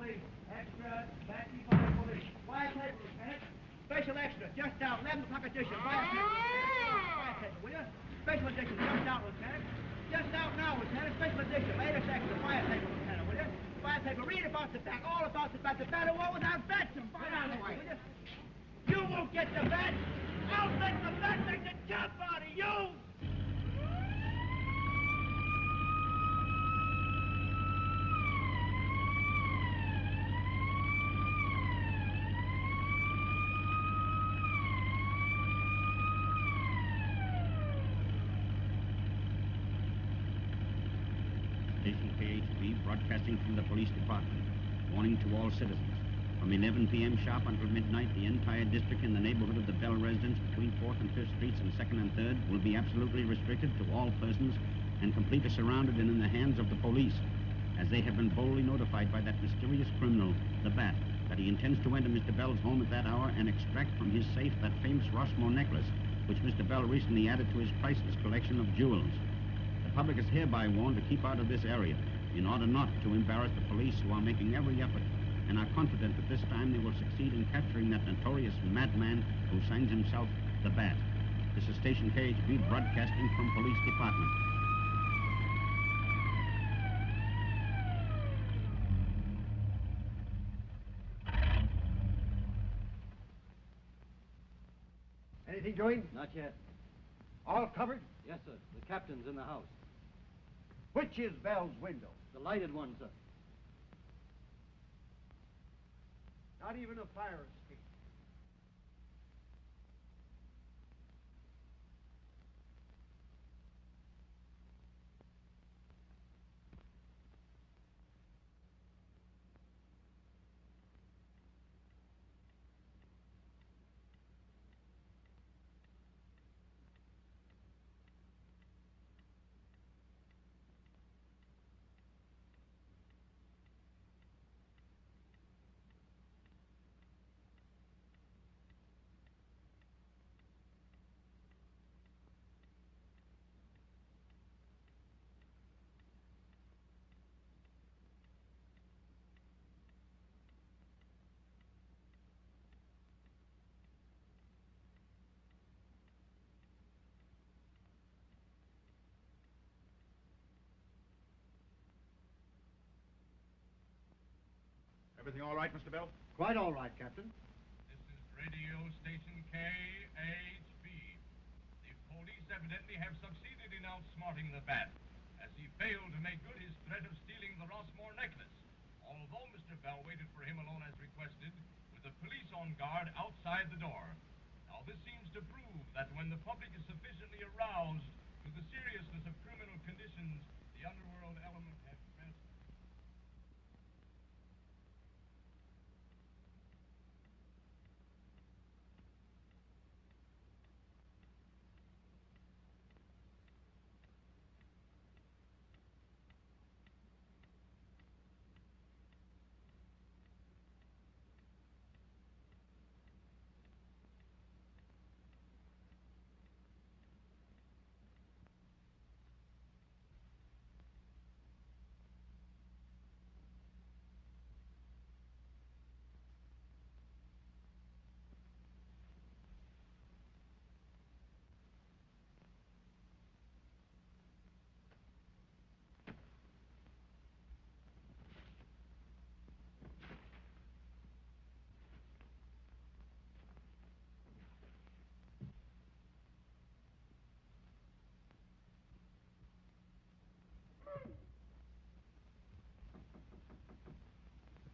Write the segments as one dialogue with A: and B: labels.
A: police. Extra, Batty by police. White paper, Lieutenant. Special extra, just out, 11 o'clock edition. White paper, will you? Special edition, just out, Lieutenant. Just out now, Lieutenant. Special edition, latest extra. White paper, Lieutenant, will you? White paper, read about the bat, all about the bat. The bat war without bats. Get out of the way, will you? You won't get the bat. I'll make the bat make the jump out of you.
B: Station KHB broadcasting from the police department. Warning to all citizens. From 11 p.m. sharp until midnight, the entire district in the neighborhood of the Bell residence between 4th and 5th Streets and 2nd and 3rd will be absolutely restricted to all persons and completely surrounded and in the hands of the police, as they have been boldly notified by that mysterious criminal, the Bat, that he intends to enter Mr. Bell's home at that hour and extract from his safe that famous Rossmore necklace, which Mr. Bell recently added to his priceless collection of jewels. The public is hereby warned to keep out of this area in order not to embarrass the police, who are making every effort and are confident that this time they will succeed in capturing that notorious madman who signs himself the Bat. This is Station KHB broadcasting from Police Department.
C: Anything doing?
D: Not yet.
C: All covered?
D: Yes, sir. The captain's in the house.
C: Which is Bell's window?
D: The lighted one, sir.
C: Not even a fire escape.
E: Everything all right, Mr. Bell?
C: Quite all right, Captain.
F: This is radio station KHB. The police evidently have succeeded in outsmarting the Bat, as he failed to make good his threat of stealing the Rossmore necklace, although Mr. Bell waited for him alone as requested, with the police on guard outside the door. Now, this seems to prove that when the public is sufficiently aroused to the seriousness of criminal conditions, the underworld element has best.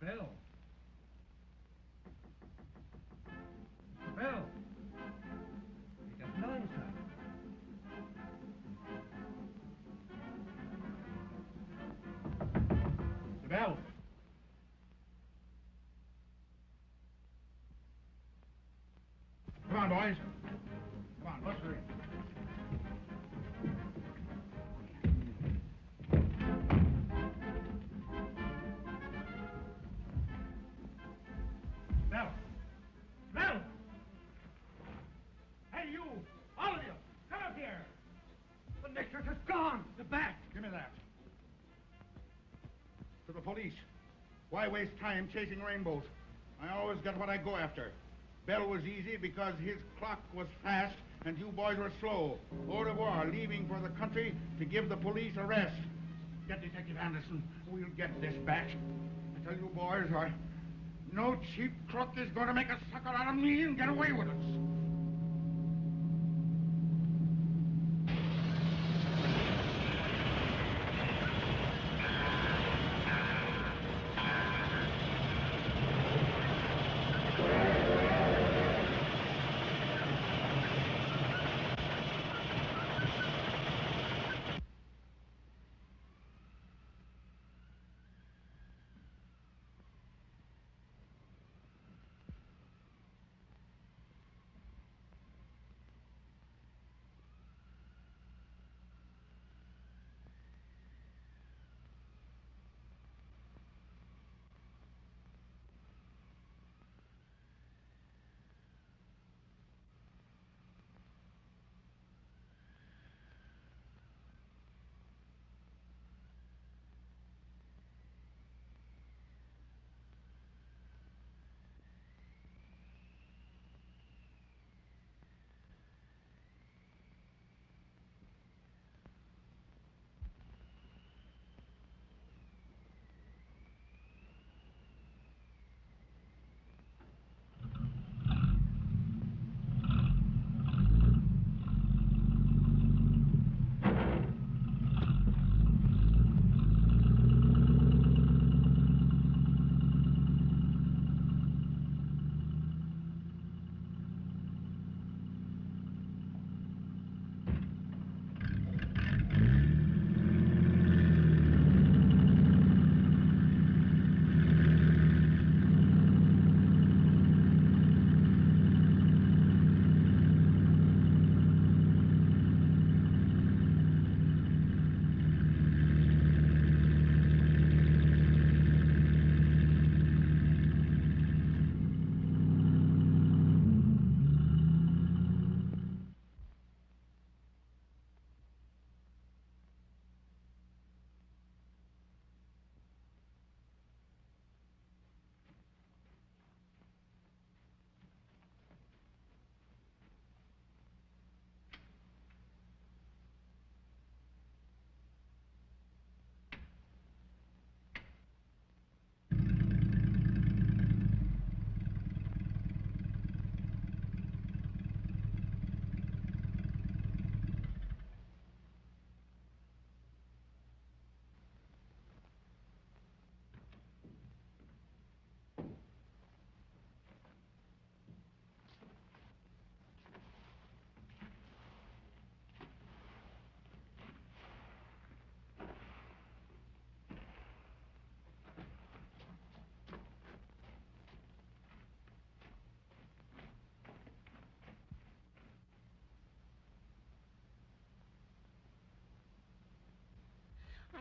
E: Bell. Bell. You got none, sir. Mr. Bell. Come on, boys. Come on, let's hurry. Bell! Bell! Hey, you! All of you! Come up here! The necklace is gone! The bat! Give me that. To the police. Why waste time chasing rainbows? I always get what I go after. Bell was easy because his clock was fast and you boys were slow. Au revoir, leaving for the country to give the police a rest. Get Detective Anderson. We'll get this back. I tell you boys, no cheap crook is going to make a sucker out of me and get away with it.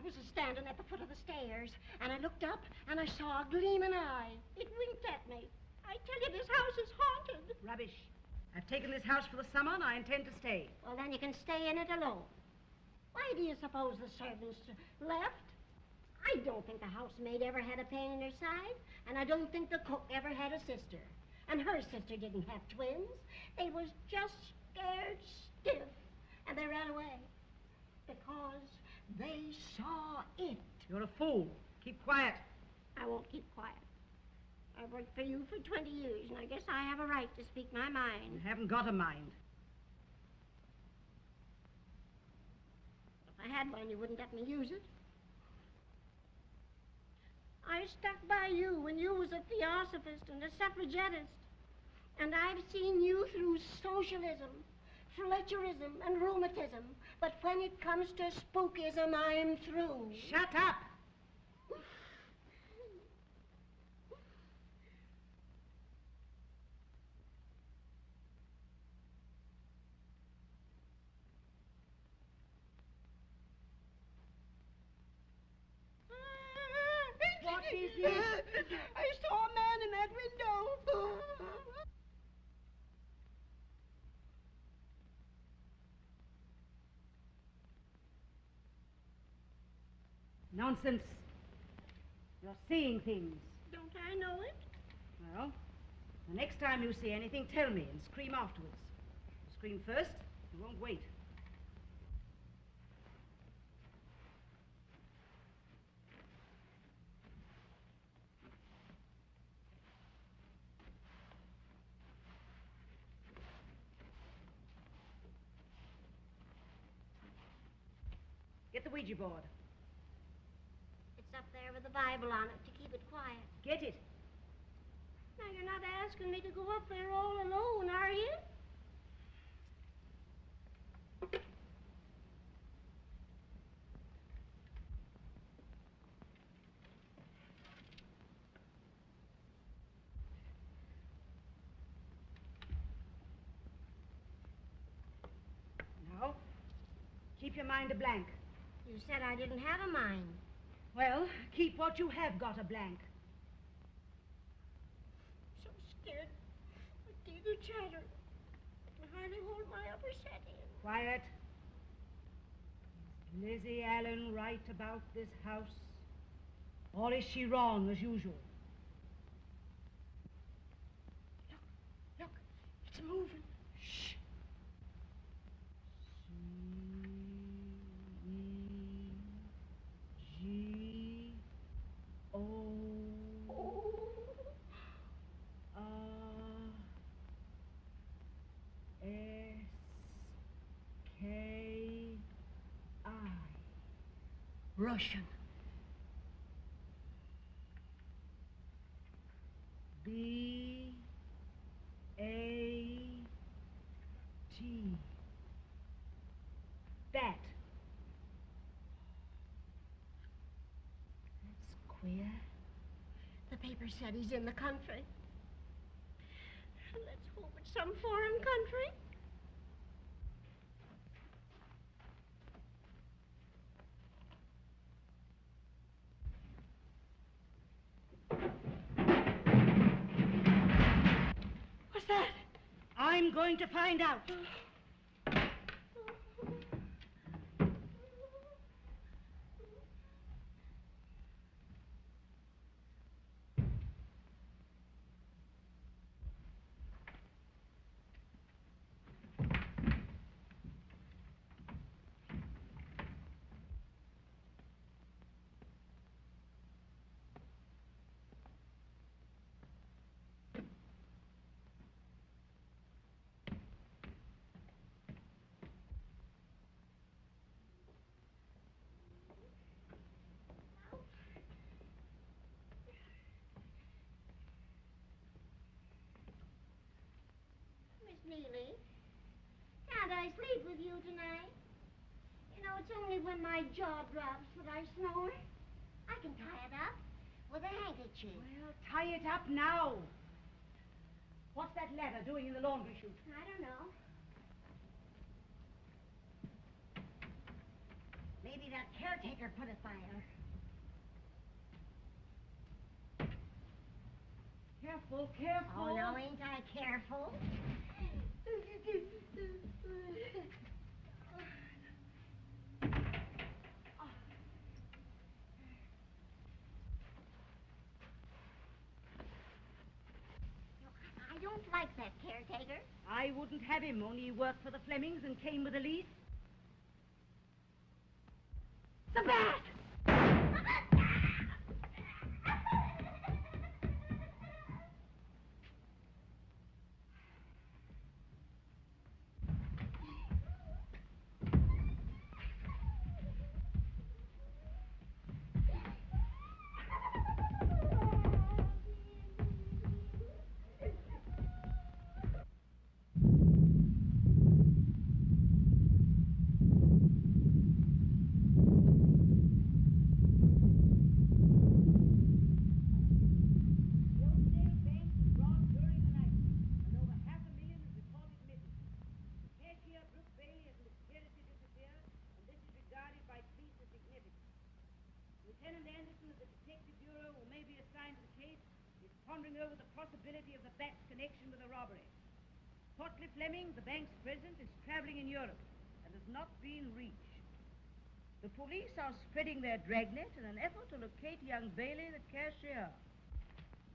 G: I was standing at the foot of the stairs, and I looked up, and I saw a gleaming eye. It winked at me. I tell you, this house is haunted.
H: Rubbish. I've taken this house for the summer, and I intend to stay.
G: Well, then you can stay in it alone. Why do you suppose the servants left? I don't think the housemaid ever had a pain in her side, and I don't think the cook ever had a sister. And her sister didn't have twins. They was just scared stiff, and they ran away because they saw it.
H: You're a fool. Keep quiet.
G: I won't keep quiet. I've worked for you for 20 years, and I guess I have a right to speak my mind.
H: You haven't got a mind.
G: If I had one, you wouldn't let me use it. I stuck by you when you was a theosophist and a suffragettist. And I've seen you through socialism, Fletcherism, and rheumatism. But when it comes to spookism, I'm through.
H: Shut up! What is it?
G: I saw a man in that window.
H: Nonsense. You're seeing things.
G: Don't I know it?
H: Well, the next time you see anything, tell me and scream afterwards. Scream first, you won't wait. Get the Ouija board.
G: It's up there with the Bible on it to keep it quiet.
H: Get it.
G: Now, you're not asking me to go up there all alone, are you?
H: Now, keep your mind a blank.
G: You said I didn't have a mind.
H: Well, keep what you have got a blank.
G: So scared. My teeth are chattering. I hardly hold my upper set in.
H: Quiet. Is Lizzie Allen right about this house? Or is she wrong as usual?
G: Look, it's moving.
H: Shh. C-E-G-O-R-S-K-I.
G: Russian.
H: B-A-T. Bat.
G: That's queer. The paper said he's in the country. Let's hope it's some foreign country. What's that?
H: I'm going to find out.
G: Miss Neely, can't I sleep with you tonight? You know, it's only when my jaw drops that I snore. I can tie it up with a handkerchief.
H: Well, tie it up now. What's that ladder doing in the laundry chute?
G: I don't know. Maybe that caretaker put it by her.
H: Careful, careful.
G: Oh, no, ain't I careful? I don't like that caretaker.
H: I wouldn't have him, only he worked for the Flemings and came with a lease.
G: The bat!
H: Lieutenant Anderson of the Detective Bureau, who may be assigned to the case, is pondering over the possibility of the bat's connection with the robbery. Portley Fleming, the bank's president, is traveling in Europe and has not been reached. The police are spreading their dragnet in an effort to locate young Bailey, the cashier.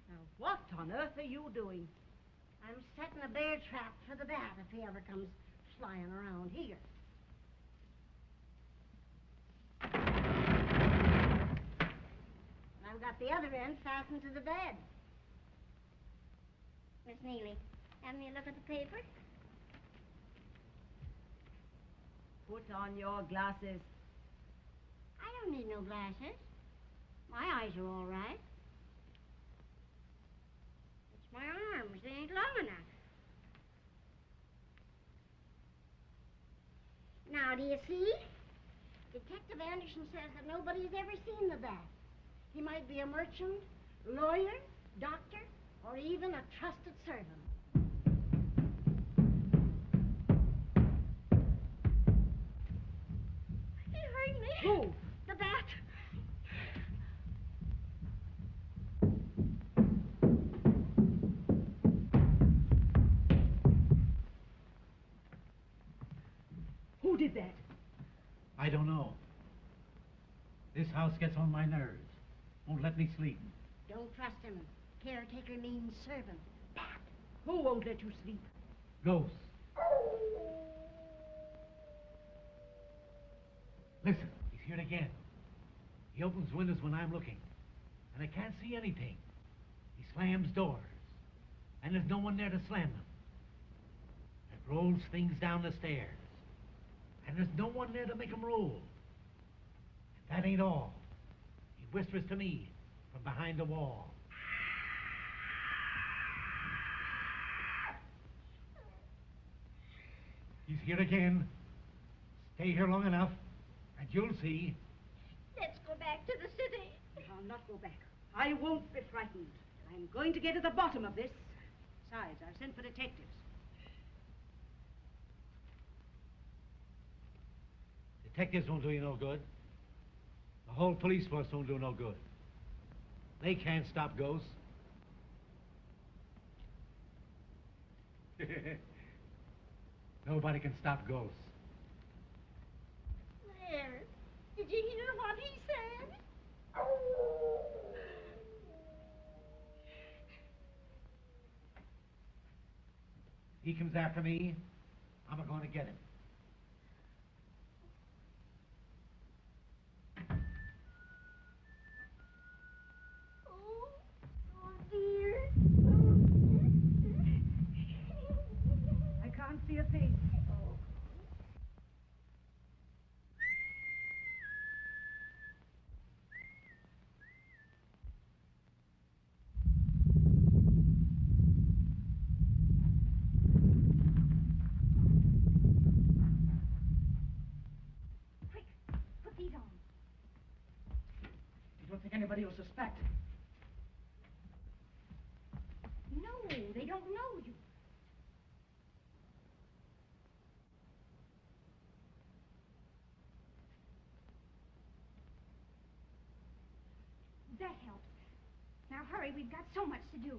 H: Now, what on earth are you doing?
G: I'm setting a bear trap for the bat if he ever comes flying around here. And I've got the other end fastened to the bed.
I: Miss Neely, have me a look at the paper?
H: Put on your glasses.
G: I don't need no glasses. My eyes are all right. It's my arms. They ain't long enough. Now, do you see? Detective Anderson says that nobody's ever seen the bat. He might be a merchant, lawyer, doctor, or even a trusted servant. He heard me.
H: Who?
G: The bat.
H: Who did that?
J: I don't know. This house gets on my nerves. Won't let me sleep.
G: Don't trust him. Caretaker means servant.
H: Who won't let you sleep?
J: Ghosts. Listen, he's here again. He opens windows when I'm looking, and I can't see anything. He slams doors, and there's no one there to slam them. And rolls things down the stairs, and there's no one there to make them roll. And that ain't all. He whispers to me from behind the wall. He's here again. Stay here long enough, and you'll see.
G: Let's go back to the city.
H: I'll not go back. I won't be frightened. I'm going to get to the bottom of this. Besides, I've sent for detectives.
J: Detectives won't do you no good. The whole police force won't do no good. They can't stop ghosts. Nobody can stop ghosts.
G: There. Did you hear what he said?
J: He comes after me, I'm going to get him.
G: Oh, dear.
H: I can't see a thing.
G: Quick, put these on.
A: You don't think anybody will suspect?
G: No, they don't know you. That helps. Now hurry, we've got so much to do.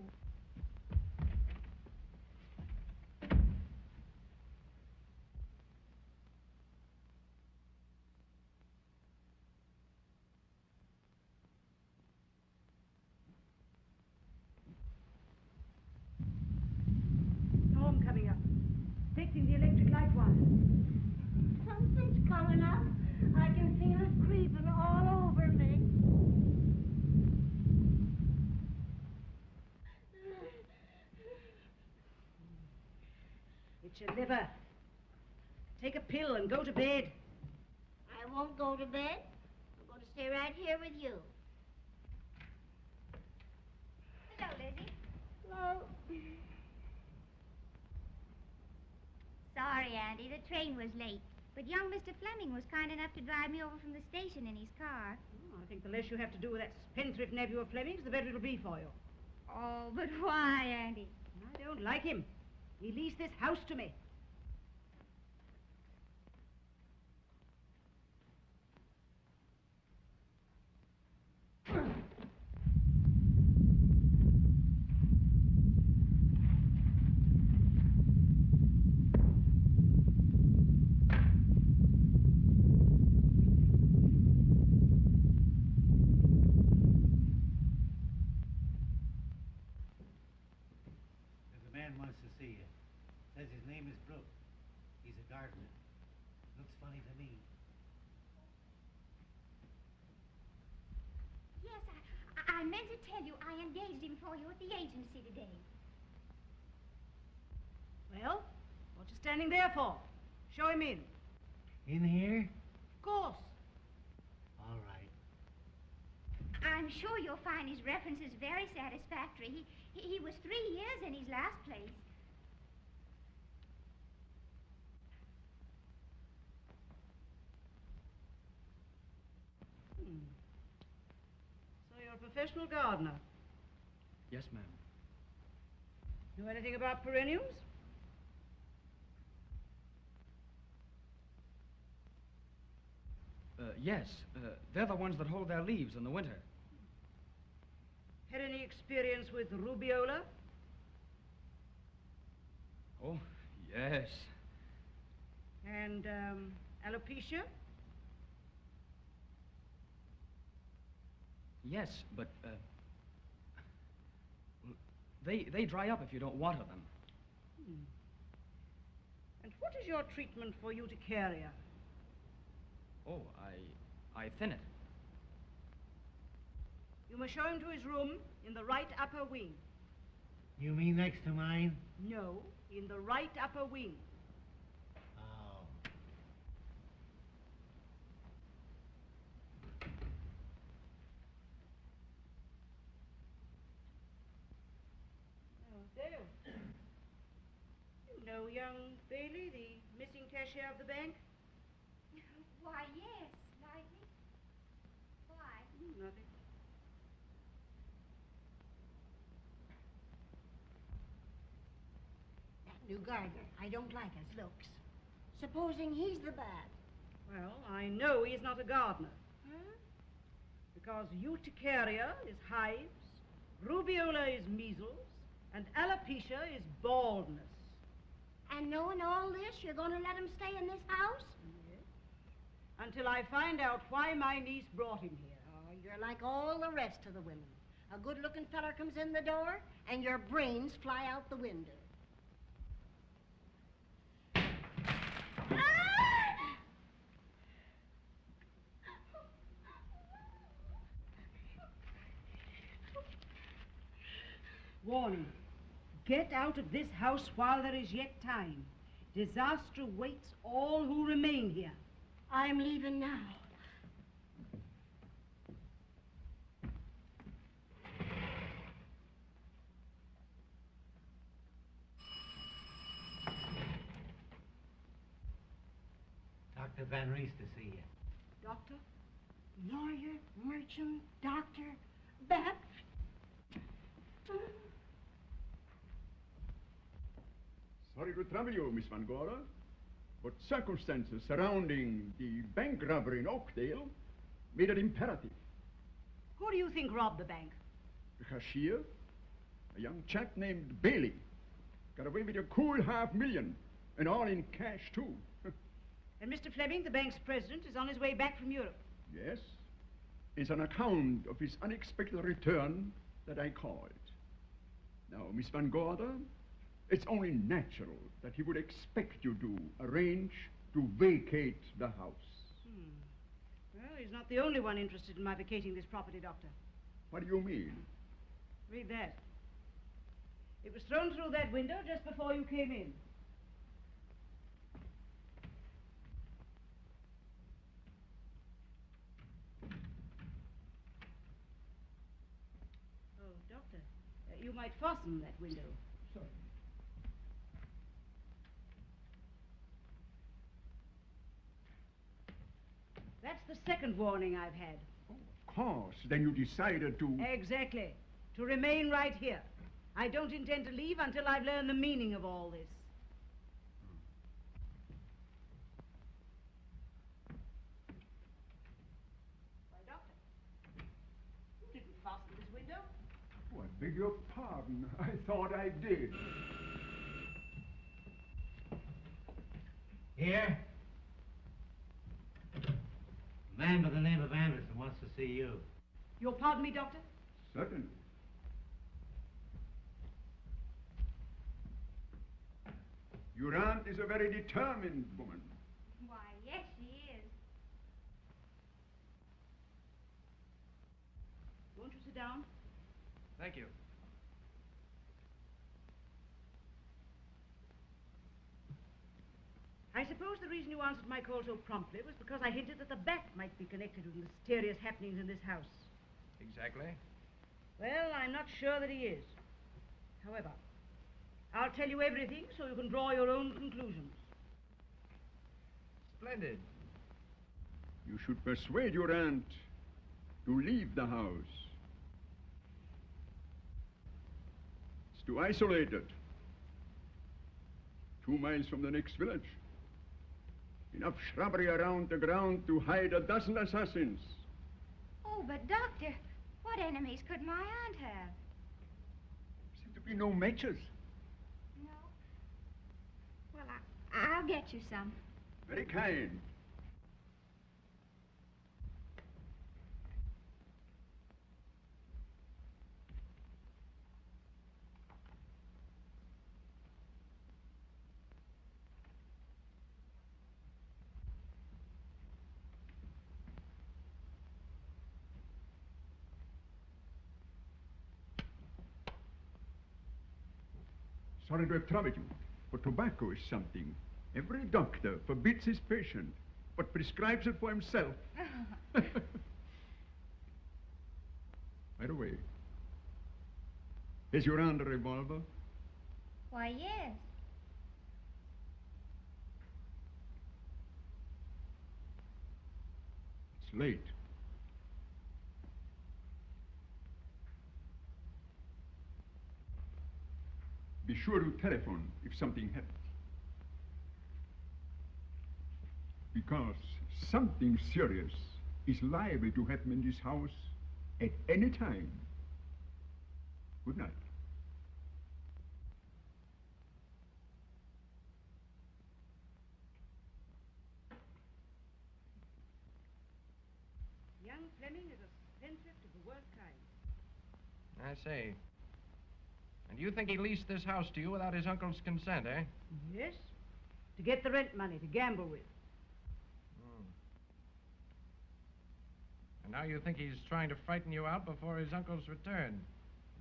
H: Storm coming up. Fixing the electric light wire.
G: Something's coming up. I can feel it creeping all over me.
H: It's your liver. Take a pill and go to bed.
G: I won't go to bed. I'm going to stay right here with you.
I: Hello, Lizzie.
G: Hello.
I: Sorry, Andy, the train was late. But young Mr. Fleming was kind enough to drive me over from the station in his car.
H: Oh, I think the less you have to do with that spendthrift nephew of Fleming's, the better it'll be for you.
I: Oh, but why, Andy?
H: I don't like him. He leased this house to me.
I: to tell you I engaged him for you at the agency today.
H: Well, what you standing there for? Show him in.
J: In here?
H: Of course.
J: All right.
I: I'm sure you'll find his references very satisfactory. He was 3 years in his last place.
H: So you're a professional gardener.
K: Yes, ma'am.
H: Know anything about perennials?
K: Yes. They're the ones that hold their leaves in the winter.
H: Had any experience with rubeola?
K: Oh, yes.
H: And alopecia?
K: Yes, but, they dry up if you don't water them.
H: And what is your treatment for urticaria?
K: Oh, I thin it.
H: You must show him to his room in the right upper wing.
J: You mean next to mine?
H: No, in the right upper wing.
J: Oh.
H: Oh, Dale. You know young Bailey, the missing cashier of the bank?
I: Why, yes, slightly. Why?
H: Nothing.
G: That new gardener, I don't like his looks. Supposing he's the bad.
H: Well, I know he's not a gardener.
G: Huh?
H: Because urticaria is hives, rubeola is measles, and alopecia is baldness.
G: And knowing all this, you're going to let him stay in this house?
H: Yes. Until I find out why my niece brought him here.
G: Oh, you're like all the rest of the women. A good-looking feller comes in the door, and your brains fly out the window.
H: Warning. Get out of this house while there is yet time. Disaster waits all who remain here.
G: I'm leaving now.
J: Dr. Van Rees to see you.
H: Doctor?
G: Lawyer, merchant, doctor, bat.
L: Sorry to trouble you, Miss Van Gora, but circumstances surrounding the bank robbery in Oakdale made it imperative.
H: Who do you think robbed the bank?
L: The cashier, a young chap named Bailey, got away with a cool $500,000, and all in cash, too.
H: And Mr. Fleming, the bank's president, is on his way back from Europe.
L: Yes, it's an account of his unexpected return that I called. Now, Miss Van Gorder, it's only natural that he would expect you to arrange to vacate the house.
H: Well, he's not the only one interested in my vacating this property, Doctor.
L: What do you mean?
H: Read that. It was thrown through that window just before you came in. Oh, Doctor, you might fasten that window.
L: Sorry.
H: That's the second warning I've had.
L: Oh, of course. Then you decided to...
H: Exactly. To remain right here. I don't intend to leave until I've learned the meaning of all this. Why, Doctor, you didn't fasten this window.
L: Oh, I beg your pardon. I thought I did.
J: Here? A man by the name of Anderson wants to see you.
H: You'll pardon me, Doctor?
L: Certainly. Your aunt is a very determined woman.
I: Why, yes, she is.
H: Won't you sit down?
K: Thank you.
H: I suppose the reason you answered my call so promptly was because I hinted that the bat might be connected with mysterious happenings in this house.
K: Exactly.
H: Well, I'm not sure that he is. However, I'll tell you everything so you can draw your own conclusions.
K: Splendid.
L: You should persuade your aunt to leave the house. It's too isolated. 2 miles from the next village. Enough shrubbery around the ground to hide a dozen assassins.
I: Oh, but Doctor, what enemies could my aunt have?
L: Seem to be no matches.
I: No. Well, I'll get you some.
L: Very kind. Sorry to have troubled you, but tobacco is something every doctor forbids his patient, but prescribes it for himself. By the way, is your aunt a revolver?
I: Why, yes.
L: It's late. Be sure to telephone if something happens. Because something serious is liable to happen in this house at any time. Good night.
H: Young Fleming is a spendthrift of the worst kind.
K: I see. And you think he leased this house to you without his uncle's consent, eh?
H: Yes, to get the rent money to gamble with.
K: And now you think he's trying to frighten you out before his uncle's return.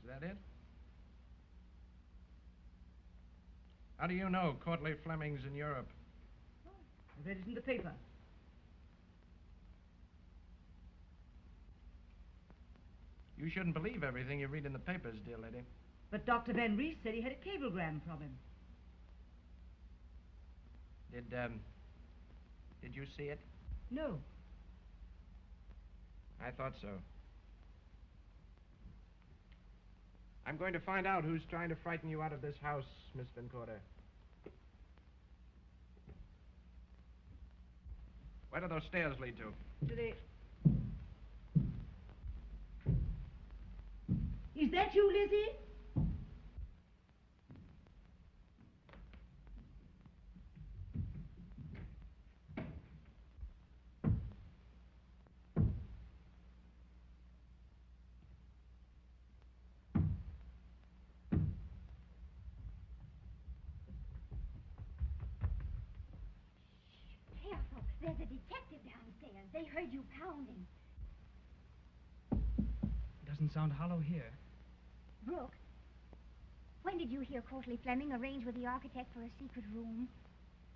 K: Is that it? How do you know Courtly Fleming's in Europe?
H: I read it in the paper.
K: You shouldn't believe everything you read in the papers, dear lady.
H: But Dr. Van Rees said he had a cablegram from him.
K: Did you see it?
H: No.
K: I thought so. I'm going to find out who's trying to frighten you out of this house, Miss Vincourter. Where do those stairs lead to?
H: To the... Is that you, Lizzie?
I: Careful. There's a detective downstairs. They heard you pounding.
K: Doesn't sound hollow here.
I: Brooke, when did you hear Courtly Fleming arrange with the architect for a secret room?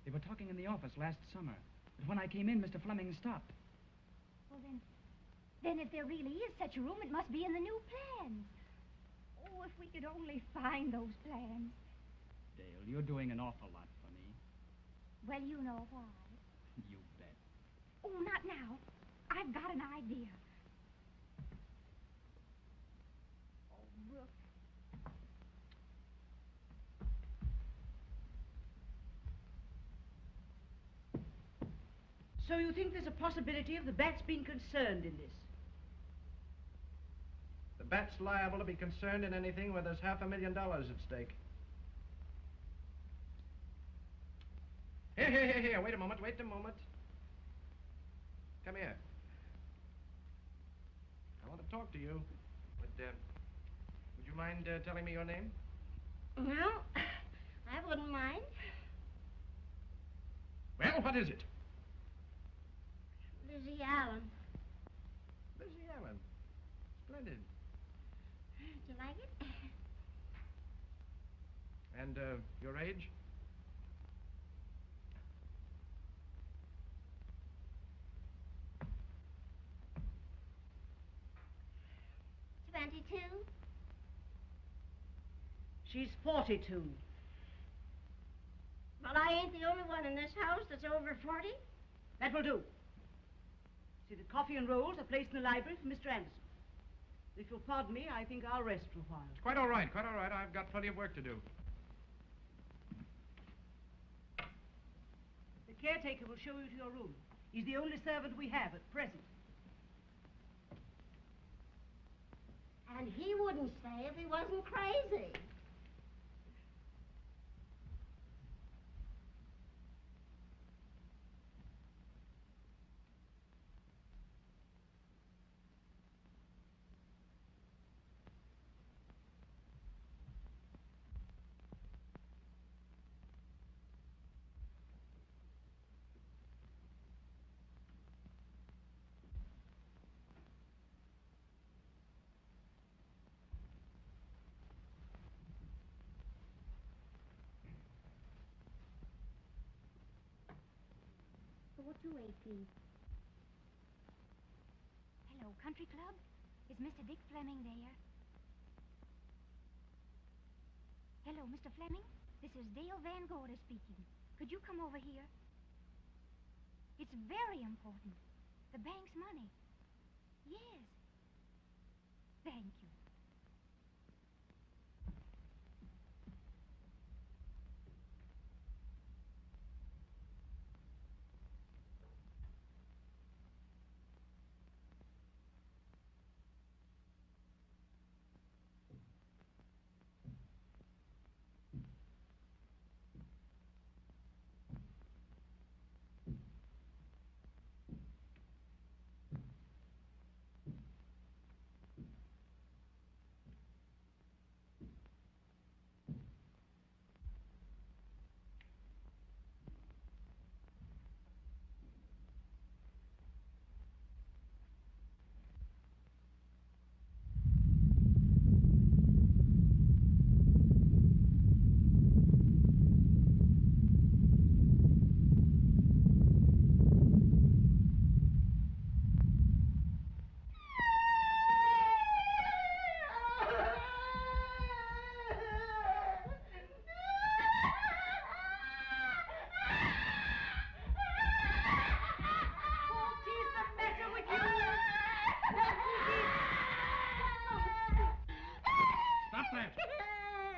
K: They were talking in the office last summer. But when I came in, Mr. Fleming stopped.
I: Well, then if there really is such a room, it must be in the new plans. Oh, if we could only find those plans.
K: Dale, you're doing an awful lot for me.
I: Well, you know why.
K: You bet.
I: Oh, not now. I've got an idea. Oh, Brooke.
H: So you think there's a possibility of the bat's being concerned in this?
K: The bat's liable to be concerned in anything where there's $500,000 at stake. Here. Wait a moment. Come here. I want to talk to you. But, would you mind telling me your name?
G: Well, I wouldn't mind.
K: Well, what is it?
G: Lizzie Allen.
K: Lizzie Allen. Splendid.
G: Do you like
K: your age?
G: 22.
H: She's 42.
G: Well, I ain't the only one in this house that's over 40.
H: That will do. See, the coffee and rolls are placed in the library for Mr. Anderson. If you'll pardon me, I think I'll rest for a while.
K: Quite all right, quite all right. I've got plenty of work to do.
H: The caretaker will show you to your room. He's the only servant we have at present.
G: And he wouldn't stay if he wasn't crazy. What you ate, please?
I: Hello, Country Club. Is Mr. Dick Fleming there? Hello, Mr. Fleming. This is Dale Van Gorder speaking. Could you come over here? It's very important. The bank's money. Yes. Thank you.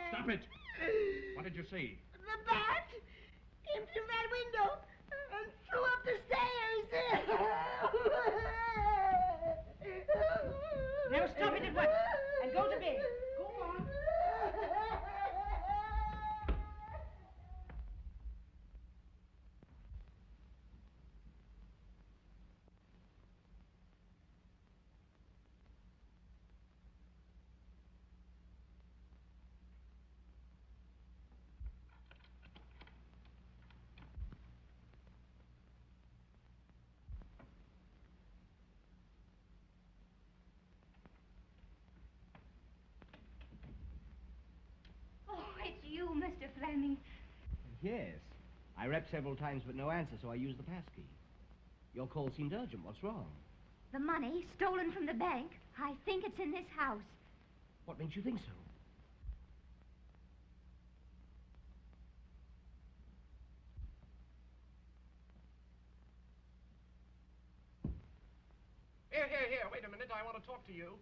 K: Stop it! What did you see?
G: The bat came through that window and flew up the stairs.
H: Now stop it at once and go to bed. Go on.
I: Oh, it's you, Mr. Fleming.
M: Yes. I rapped several times, but no answer, so I used the passkey. Your call seemed urgent. What's wrong?
I: The money stolen from the bank. I think it's in this house.
M: What makes you think so?
K: Here, wait a minute. I want to talk to you.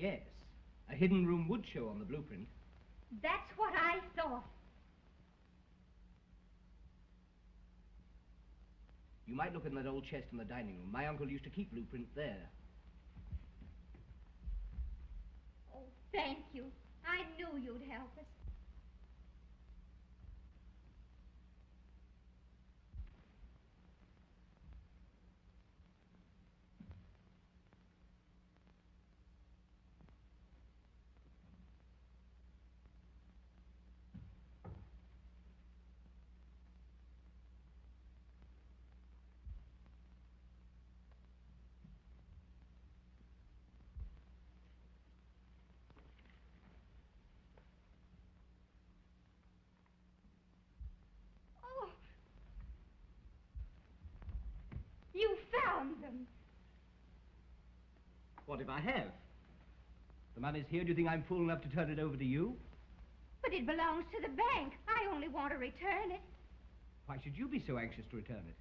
M: Yes. A hidden room would show on the blueprint.
I: That's what I thought.
M: You might look in that old chest in the dining room. My uncle used to keep blueprints there.
I: Oh, thank you. I knew you'd help us. Oh. You found them.
M: What if I have? The money's here. Do you think I'm fool enough to turn it over to you?
I: But it belongs to the bank. I only want to return it.
M: Why should you be so anxious to return it?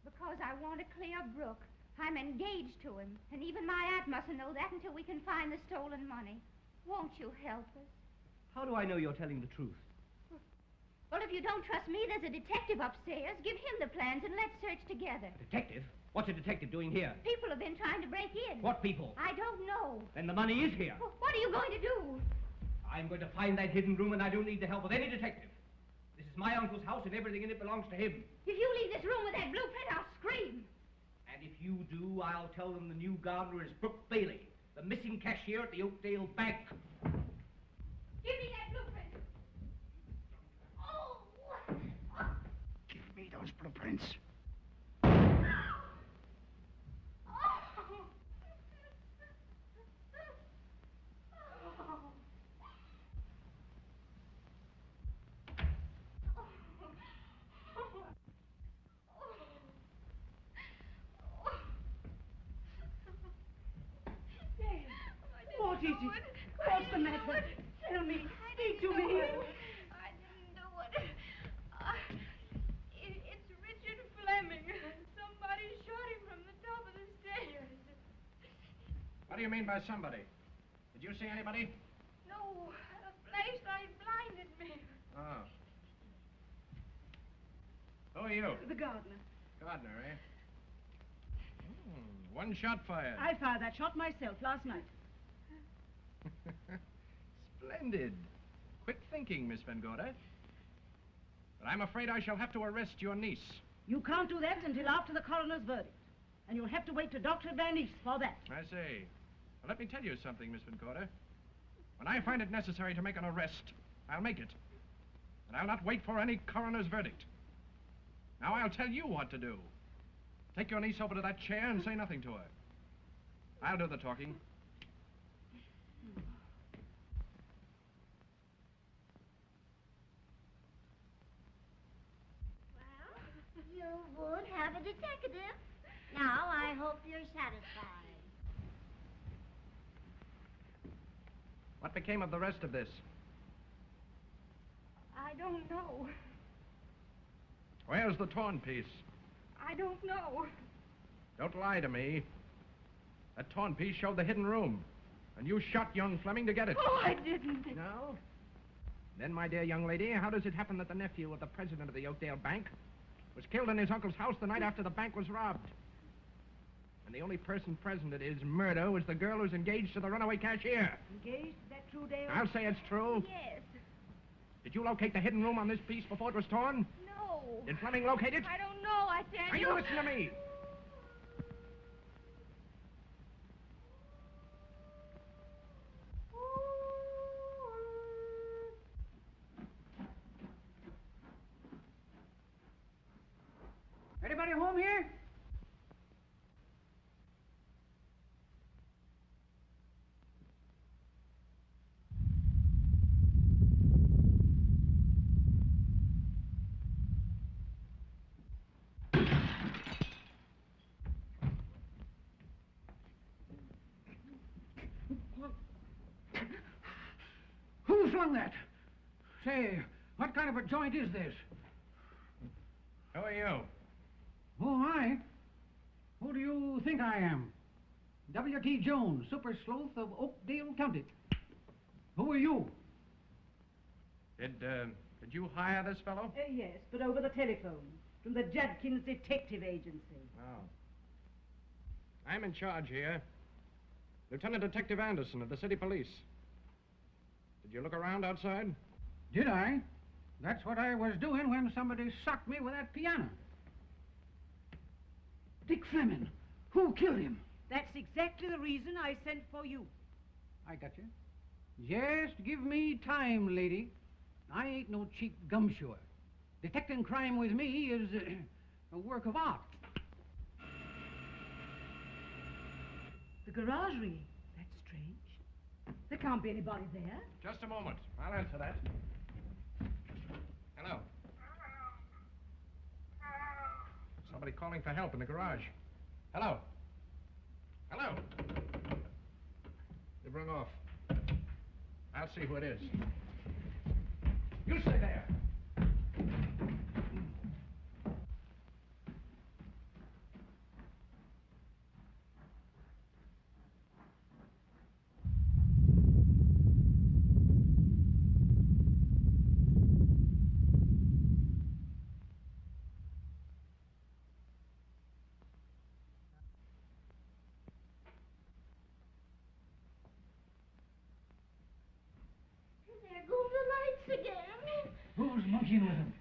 I: Because I want to clear Brooke. I'm engaged to him. And even my aunt mustn't know that until we can find the stolen money. Won't you help us?
M: How do I know you're telling the truth?
I: Well, if you don't trust me, there's a detective upstairs. Give him the plans and let's search together.
M: A detective? What's a detective doing here?
I: People have been trying to break in.
M: What people?
I: I don't know.
M: Then the money is here.
I: Well, what are you going to do?
M: I'm going to find that hidden room, and I don't need the help of any detective. This is my uncle's house, and everything in it belongs to him.
I: If you leave this room with that blueprint, I'll scream.
M: And if you do, I'll tell them the new gardener is Brooke Bailey, the missing cashier at the Oakdale Bank.
I: Give me that blueprint. Oh!
C: Give me those blueprints.
H: What is it? What's the matter? Tell me. Speak to me.
N: I didn't do it. It's Richard Fleming. Somebody shot him from the top of the stairs.
K: What do you mean by somebody? Did you see anybody?
N: No, a flashlight blinded me.
K: Oh. Who are you?
H: The gardener.
K: Gardner, eh? One shot fired.
H: I fired that shot myself last night.
K: Splendid. Quick thinking, Miss Van Gorder. But I'm afraid I shall have to arrest your niece.
H: You can't do that until after the coroner's verdict. And you'll have to wait to Dr. Van East for that.
K: I see. Well, let me tell you something, Miss Van Gorder. When I find it necessary to make an arrest, I'll make it. And I'll not wait for any coroner's verdict. Now I'll tell you what to do. Take your niece over to that chair and say nothing to her. I'll do the talking.
G: You would have a detective. Now, I hope you're satisfied.
K: What became of the rest of this?
N: I don't know.
K: Where's the torn piece?
N: I don't know.
K: Don't lie to me. That torn piece showed the hidden room. And you shot young Fleming to get it.
N: Oh, I didn't.
K: No? Then, my dear young lady, how does it happen that the nephew of the president of the Oakdale Bank was killed in his uncle's house the night after the bank was robbed? And the only person present at his murder was the girl who's engaged to the runaway cashier.
H: Engaged? Is that true, Dale?
K: I'll say it's true.
N: Yes.
K: Did you locate the hidden room on this piece before it was torn?
N: No.
K: Did Fleming locate it?
N: I don't know, I tell
K: Now,
N: you.
K: you listen to me.
H: Anybody home here?
C: Who flung that? Say, what kind of a joint is this?
K: Who are you?
C: Oh, I? Who do you think I am? W.T. Jones, super sleuth of Oakdale County. Who are you?
K: Did you hire this fellow?
H: Yes, but over the telephone, from the Judkins Detective Agency.
K: Oh. I'm in charge here. Lieutenant Detective Anderson of the city police. Did you look around outside?
C: Did I? That's what I was doing when somebody socked me with that piano. Dick Fleming. Who killed him?
H: That's exactly the reason I sent for you.
C: I got you. Just give me time, lady. I ain't no cheap gumshoer. Detecting crime with me is a work of art.
H: The garagerie. That's strange. There can't be anybody there.
K: Just a moment. I'll answer that. Hello. Somebody calling for help in the garage. Hello. Hello. They've rung off. I'll see who it is. You stay there.
G: There go the lights again.
C: Who's monkeying with him?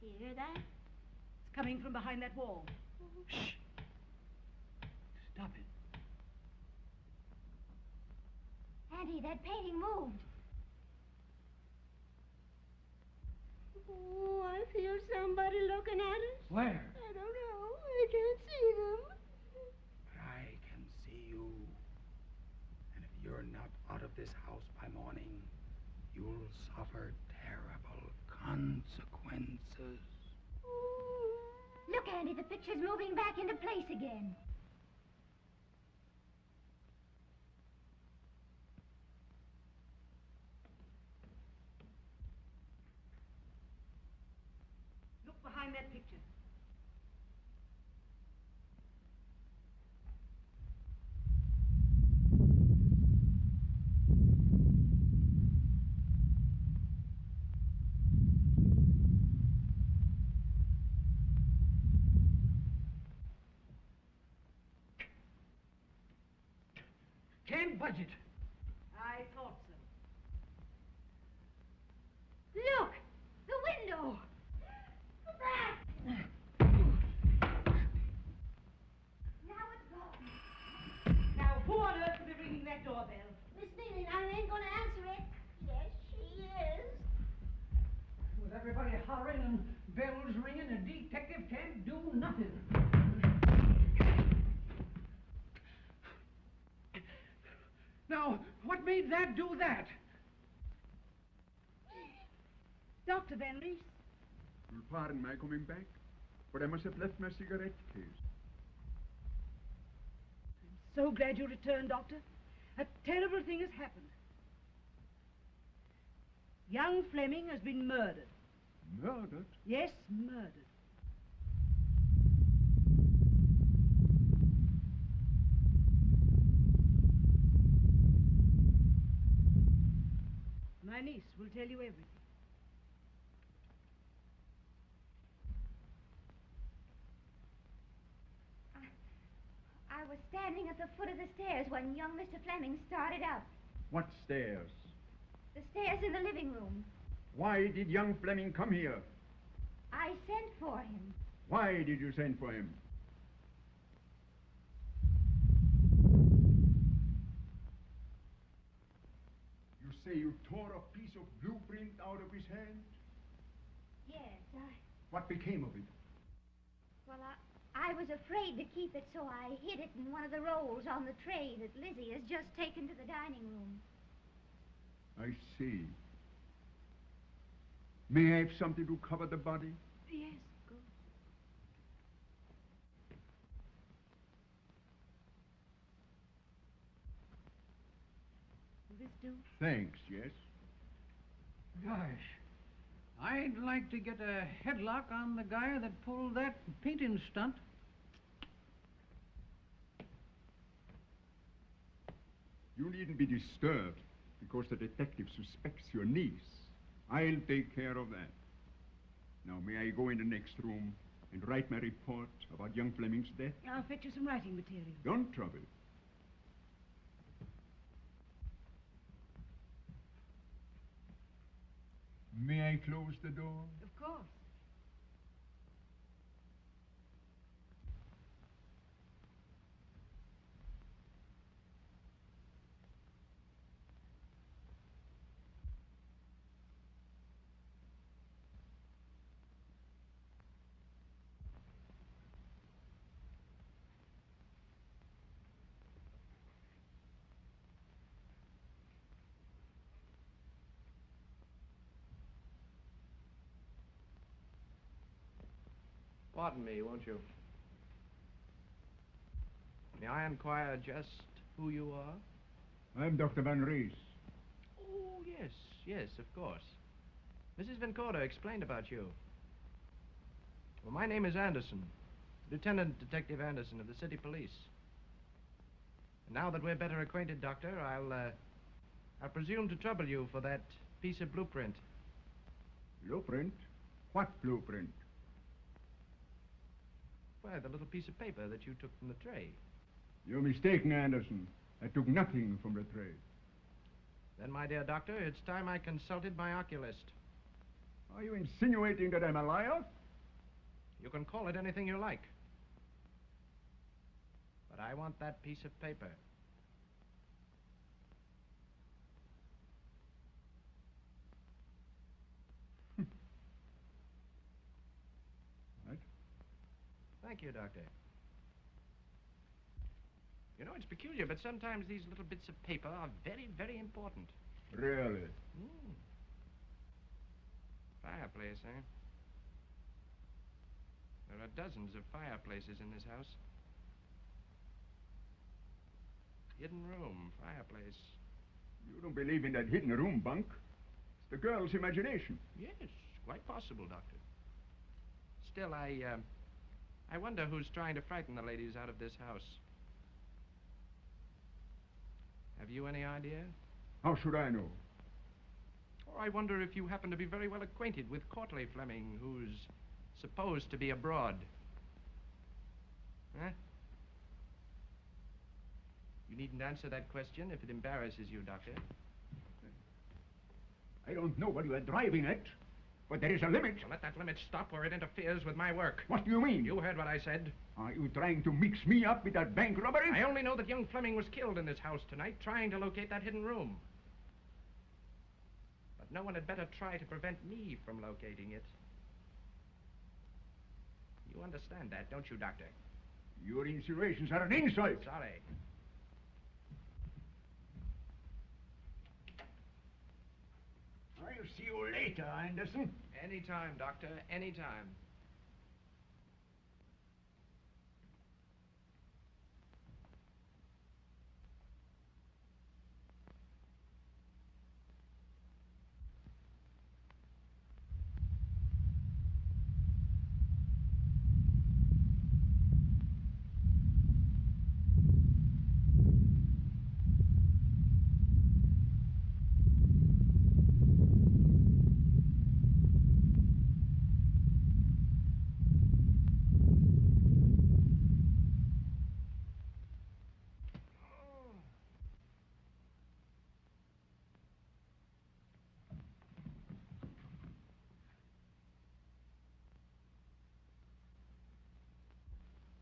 G: Do you hear that?
H: It's coming from behind that wall.
C: Shh. Stop it.
I: Auntie, that painting moved.
G: Oh, I feel somebody looking at us.
C: Where?
G: I don't know. I can't see them.
O: I can see you. And if you're not out of this house by morning, you'll suffer terrible consequences.
I: Look, Auntie, the picture's moving back into place again.
H: Look behind that picture.
C: Can't budge it.
H: I thought so.
I: Look! The window! Back! Now it's gone.
H: Now, who on earth could be ringing that doorbell?
G: Miss Neely, I ain't gonna answer it. Yes, she is.
C: With everybody hollering and bells ringing, a detective can't do nothing. Now, what made that do that?
H: Dr. Van Rees.
L: You'll pardon my coming back, but I must have left my cigarette case.
H: So glad you returned, Doctor. A terrible thing has happened. Young Fleming has been murdered.
L: Murdered?
H: Yes, murdered. My niece will tell you everything.
I: I was standing at the foot of the stairs when young Mr. Fleming started up.
L: What stairs?
I: The stairs in the living room.
L: Why did young Fleming come here?
I: I sent for him.
L: Why did you send for him? You say you tore a piece of blueprint out of his hand?
I: Yes,
L: What became of it?
I: well, I was afraid to keep it, so I hid it in one of the rolls on the tray that Lizzie has just taken to the dining room.
L: I see. May I have something to cover the body?
H: Yes, go. this do?
L: Thanks, yes.
C: Gosh, I'd like to get a headlock on the guy that pulled that painting stunt.
L: You needn't be disturbed because the detective suspects your niece. I'll take care of that. Now, may I go in the next room and write my report about young Fleming's death?
H: I'll fetch you some writing material.
L: Don't trouble. May I close the door?
H: Of course.
K: Pardon me, won't you? May I inquire just who you are?
L: I'm Dr. Van Rees.
K: Oh, yes, yes, of course. Mrs. Vincoda explained about you. Well, my name is Anderson, Lieutenant Detective Anderson of the City Police. And now that we're better acquainted, Doctor, I'll presume to trouble you for that piece of blueprint.
L: Blueprint? What blueprint?
K: Why, the little piece of paper that you took from the tray.
L: You're mistaken, Anderson. I took nothing from the tray.
K: Then, my dear doctor, it's time I consulted my oculist.
L: Are you insinuating that I'm a liar?
K: You can call it anything you like. But I want that piece of paper.
L: What?
K: Thank you, Doctor. You know, it's peculiar, but sometimes these little bits of paper are very, very important.
L: Really?
K: Fireplace, eh? There are dozens of fireplaces in this house. Hidden room, fireplace.
L: You don't believe in that hidden room bunk. It's the girl's imagination.
K: Yes, quite possible, Doctor. Still, I wonder who's trying to frighten the ladies out of this house. Have you any idea?
L: How should I know?
K: Or I wonder if you happen to be very well acquainted with Courtleigh Fleming, who's supposed to be abroad. Huh? You needn't answer that question if it embarrasses you, Doctor.
L: I don't know what you are driving at, but there is a limit.
K: Well, let that limit stop or it interferes with my work.
L: What do you mean?
K: You heard what I said.
L: Are you trying to mix me up with that bank robbery?
K: I only know that young Fleming was killed in this house tonight trying to locate that hidden room. But no one had better try to prevent me from locating it. You understand that, don't you, Doctor?
L: Your insinuations are an insult.
K: Sorry.
L: I'll see you later, Anderson.
K: Anytime, Doctor, anytime.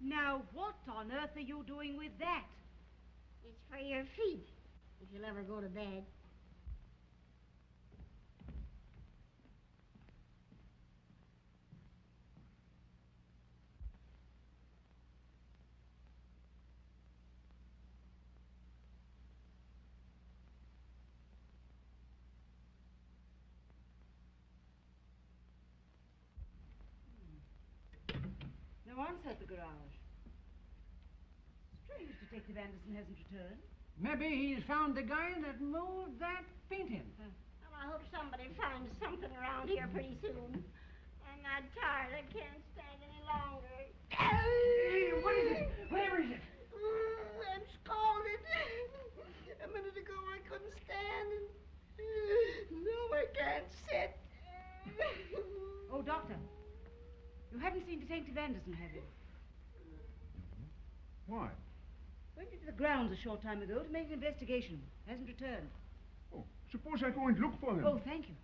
H: Now, what on earth are you doing with that?
G: It's for your feet, if you'll ever go to bed.
H: No answer at the garage. Strange Detective Anderson hasn't returned.
C: Maybe he's found the guy that moved that painting.
G: Well, I hope somebody finds something around here pretty soon. I'm not tired. I can't stand any longer.
C: Hey, what is it? Where is it?
G: I'm scalded. A minute ago I couldn't stand. Now I can't sit.
H: Oh, Doctor. You haven't seen Detective Anderson, have you?
L: Why?
H: Went into the grounds a short time ago to make an investigation. Hasn't returned.
L: Oh, suppose I go and look for him.
H: Oh, thank you.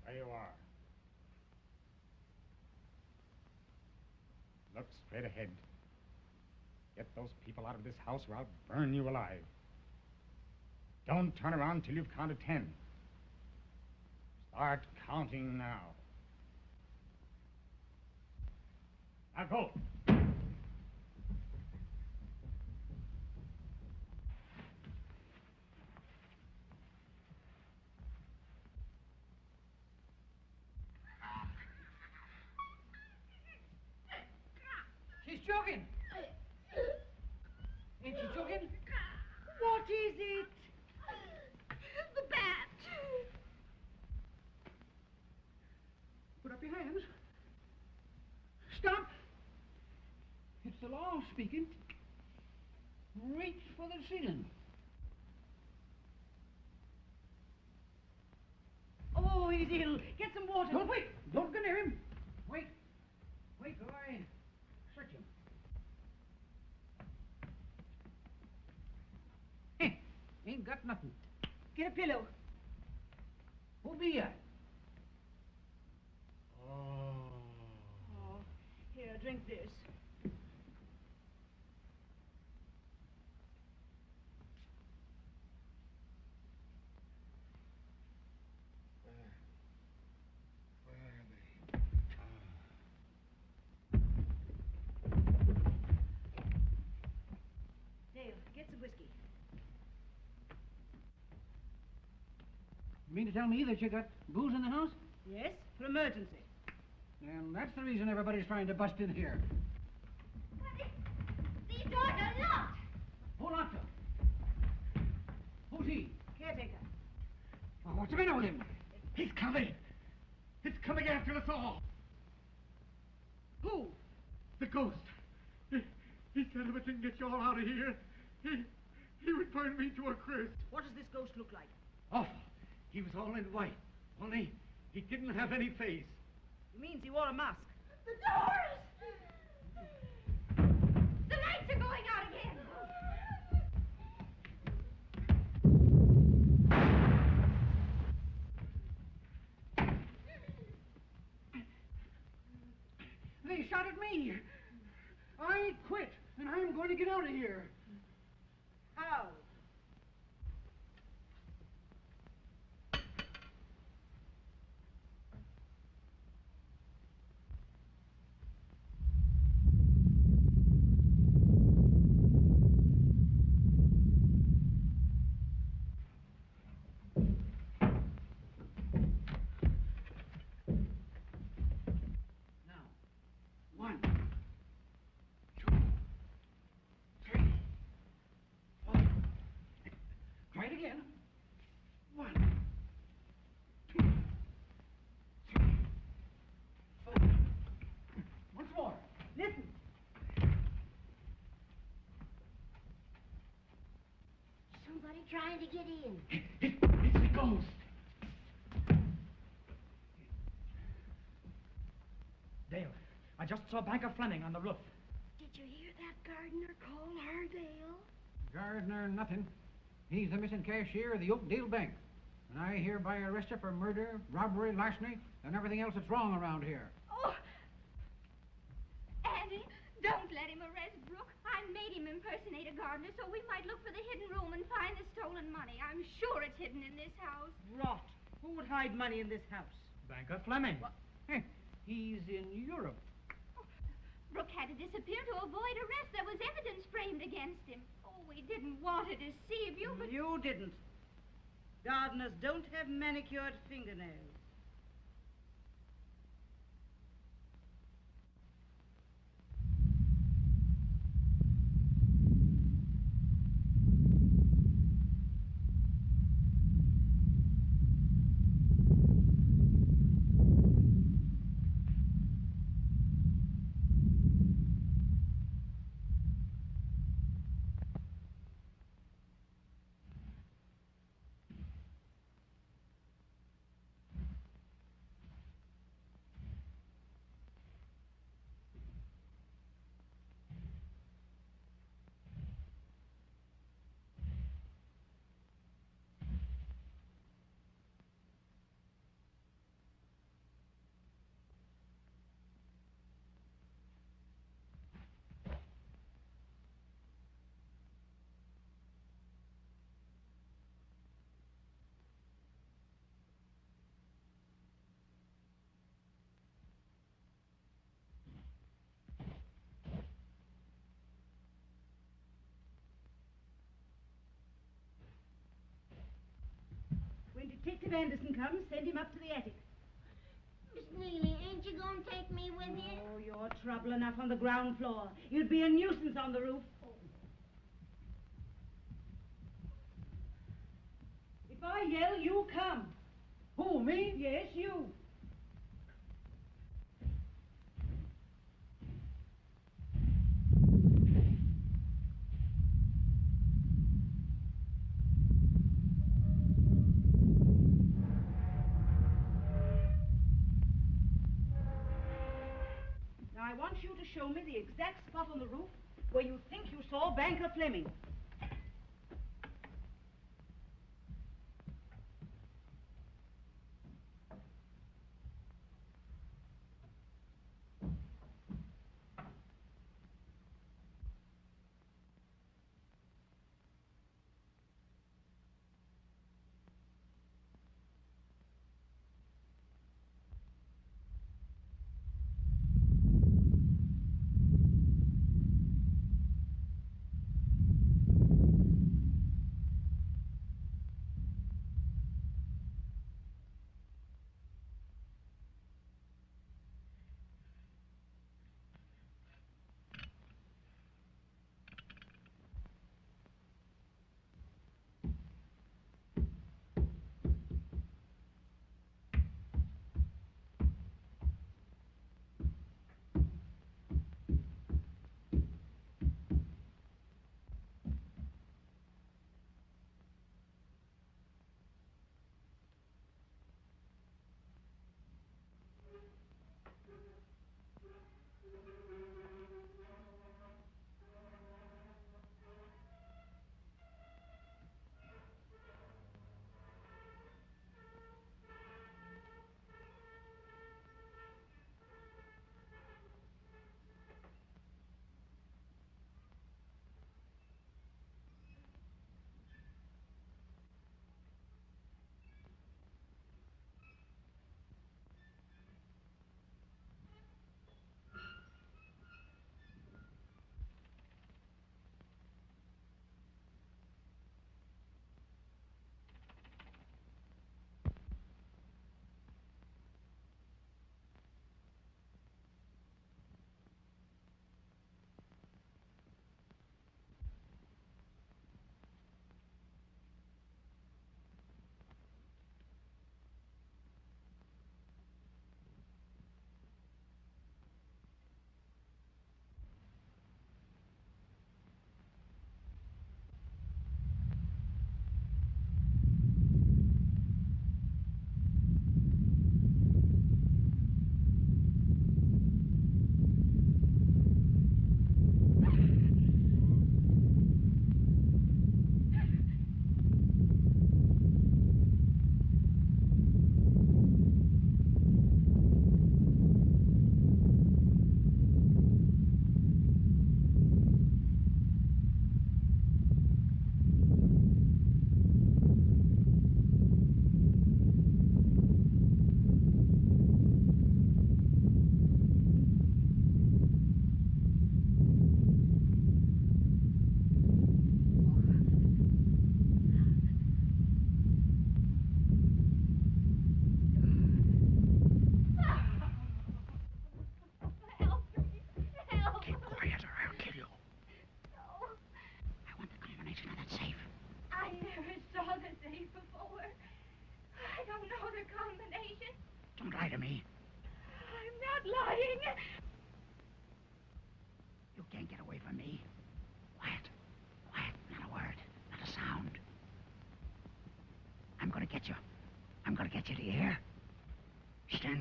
E: There you are. Look straight ahead. Get those people out of this house or I'll burn you alive. Don't turn around till you've counted 10. Start counting now. Now go.
C: She's joking. Ain't she joking?
H: What is it?
G: The bat.
C: Put up your hands. Stop. It's the law speaking. Reach for the ceiling.
H: Oh, he's ill. Get some water.
C: Don't wait. Don't go near him. Wait. Wait till I search him. Ain't got nothing.
H: Get a pillow.
C: Who be ya?
H: Oh, here, drink this. Dale, get some whiskey.
C: You mean to tell me that you got booze in the house?
H: Yes, for emergency.
C: And that's the reason everybody's trying to bust in here.
G: These doors are locked.
C: Who locked them? Who's he?
H: Caretaker.
C: Oh, what's the matter with him?
E: He's coming. It's coming after us all.
H: Who?
E: The ghost. He said if it didn't get you all out of here, he would burn me to a crisp.
H: What does this ghost look like?
E: Awful. He was all in white, only he didn't have any face.
H: It means he wore a mask.
G: The doors! The lights are going out again.
C: They shot at me. I quit, and I'm going to get out of here.
H: How?
C: Now, 1, 2, 3, 4. Try it again. 1, 2, 3, 4. Once more.
H: Listen.
G: Somebody trying to get in.
E: It's the ghost.
P: Dale, I just saw Banker Fleming on the roof.
G: Did you hear that gardener call her, Dale?
C: Gardner, nothing. He's the missing cashier of the Oakdale Bank. And I hereby arrest you for murder, robbery, larceny, and everything else that's wrong around here.
I: Oh! Andy, don't let him arrest Brooke. I made him impersonate a gardener so we might look for the hidden room and find the stolen money. I'm sure it's hidden in this house.
H: Rot. Who would hide money in this house?
P: Banker Fleming.
C: Hey, he's in Europe.
I: Brooke had to disappear to avoid arrest. There was evidence framed against him. Oh, we didn't want to deceive you, but...
H: You didn't. Gardeners don't have manicured fingernails. When Detective Anderson comes, send him up to the attic.
G: Miss Neely, ain't you gonna take me with you?
H: Oh, you're trouble enough on the ground floor. You'd be a nuisance on the roof. If I yell, you come.
C: Who, me?
H: Yes, you. Now, I want you to show me the exact spot on the roof where you think you saw Banker Fleming.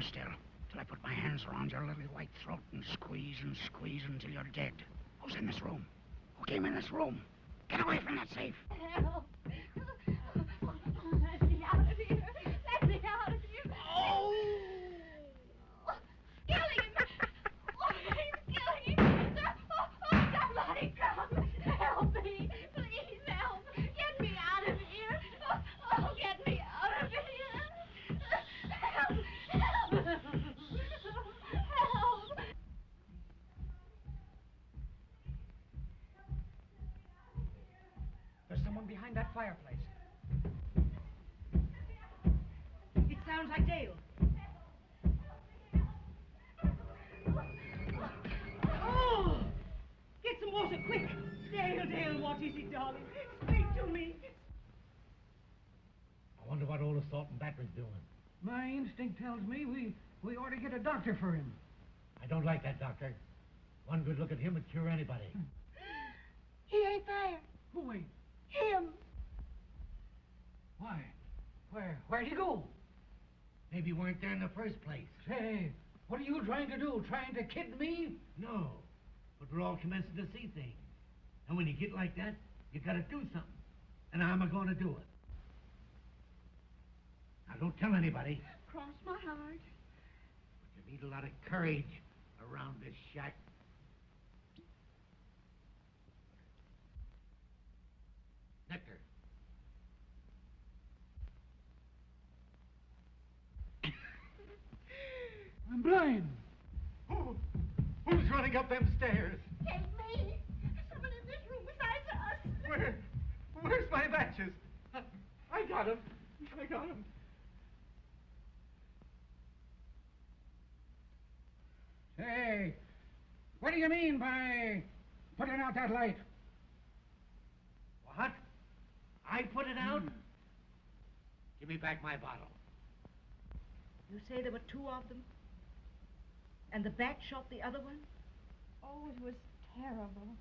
Q: stand still till I put my hands around your little white throat and squeeze until you're dead. Who's in this room? Who came in this room? Get away from that safe.
N: Help. Let me out of here. Let me out of here. Oh! Killing him. Oh, he's killing him. Oh, somebody come. Help me. Please help. Get me out of here. Oh, get me out of here. Help. Help. Help.
P: There's someone behind that fireplace.
H: It sounds like Dale. Oh! Get some water, quick! Dale, what is it, darling? Speak to me.
J: I wonder what old assault and battery's doing.
C: My instinct tells me we ought to get a doctor for him.
J: I don't like that doctor. One good look at him would cure anybody.
N: He ain't there.
C: Who ain't?
N: Him.
C: Why? Where'd he go?
J: Maybe you weren't there in the first place.
C: Say, what are you trying to do? Trying to kid me?
J: No, but we're all commencing to see things. And when you get like that, you gotta do something. And how am I going to do it? Now, don't tell anybody.
N: Cross my heart.
J: But you need a lot of courage around this shack. Nectar.
C: I'm blind.
J: Who's running up them stairs?
N: Take me. Someone in this room besides us.
K: Where's my matches? I got him. I got him.
C: Say, what do you mean by putting out that light?
J: What? I put it out? Give me back my bottle.
H: You say there were two of them? And the bat shot the other one?
N: Oh, it was terrible.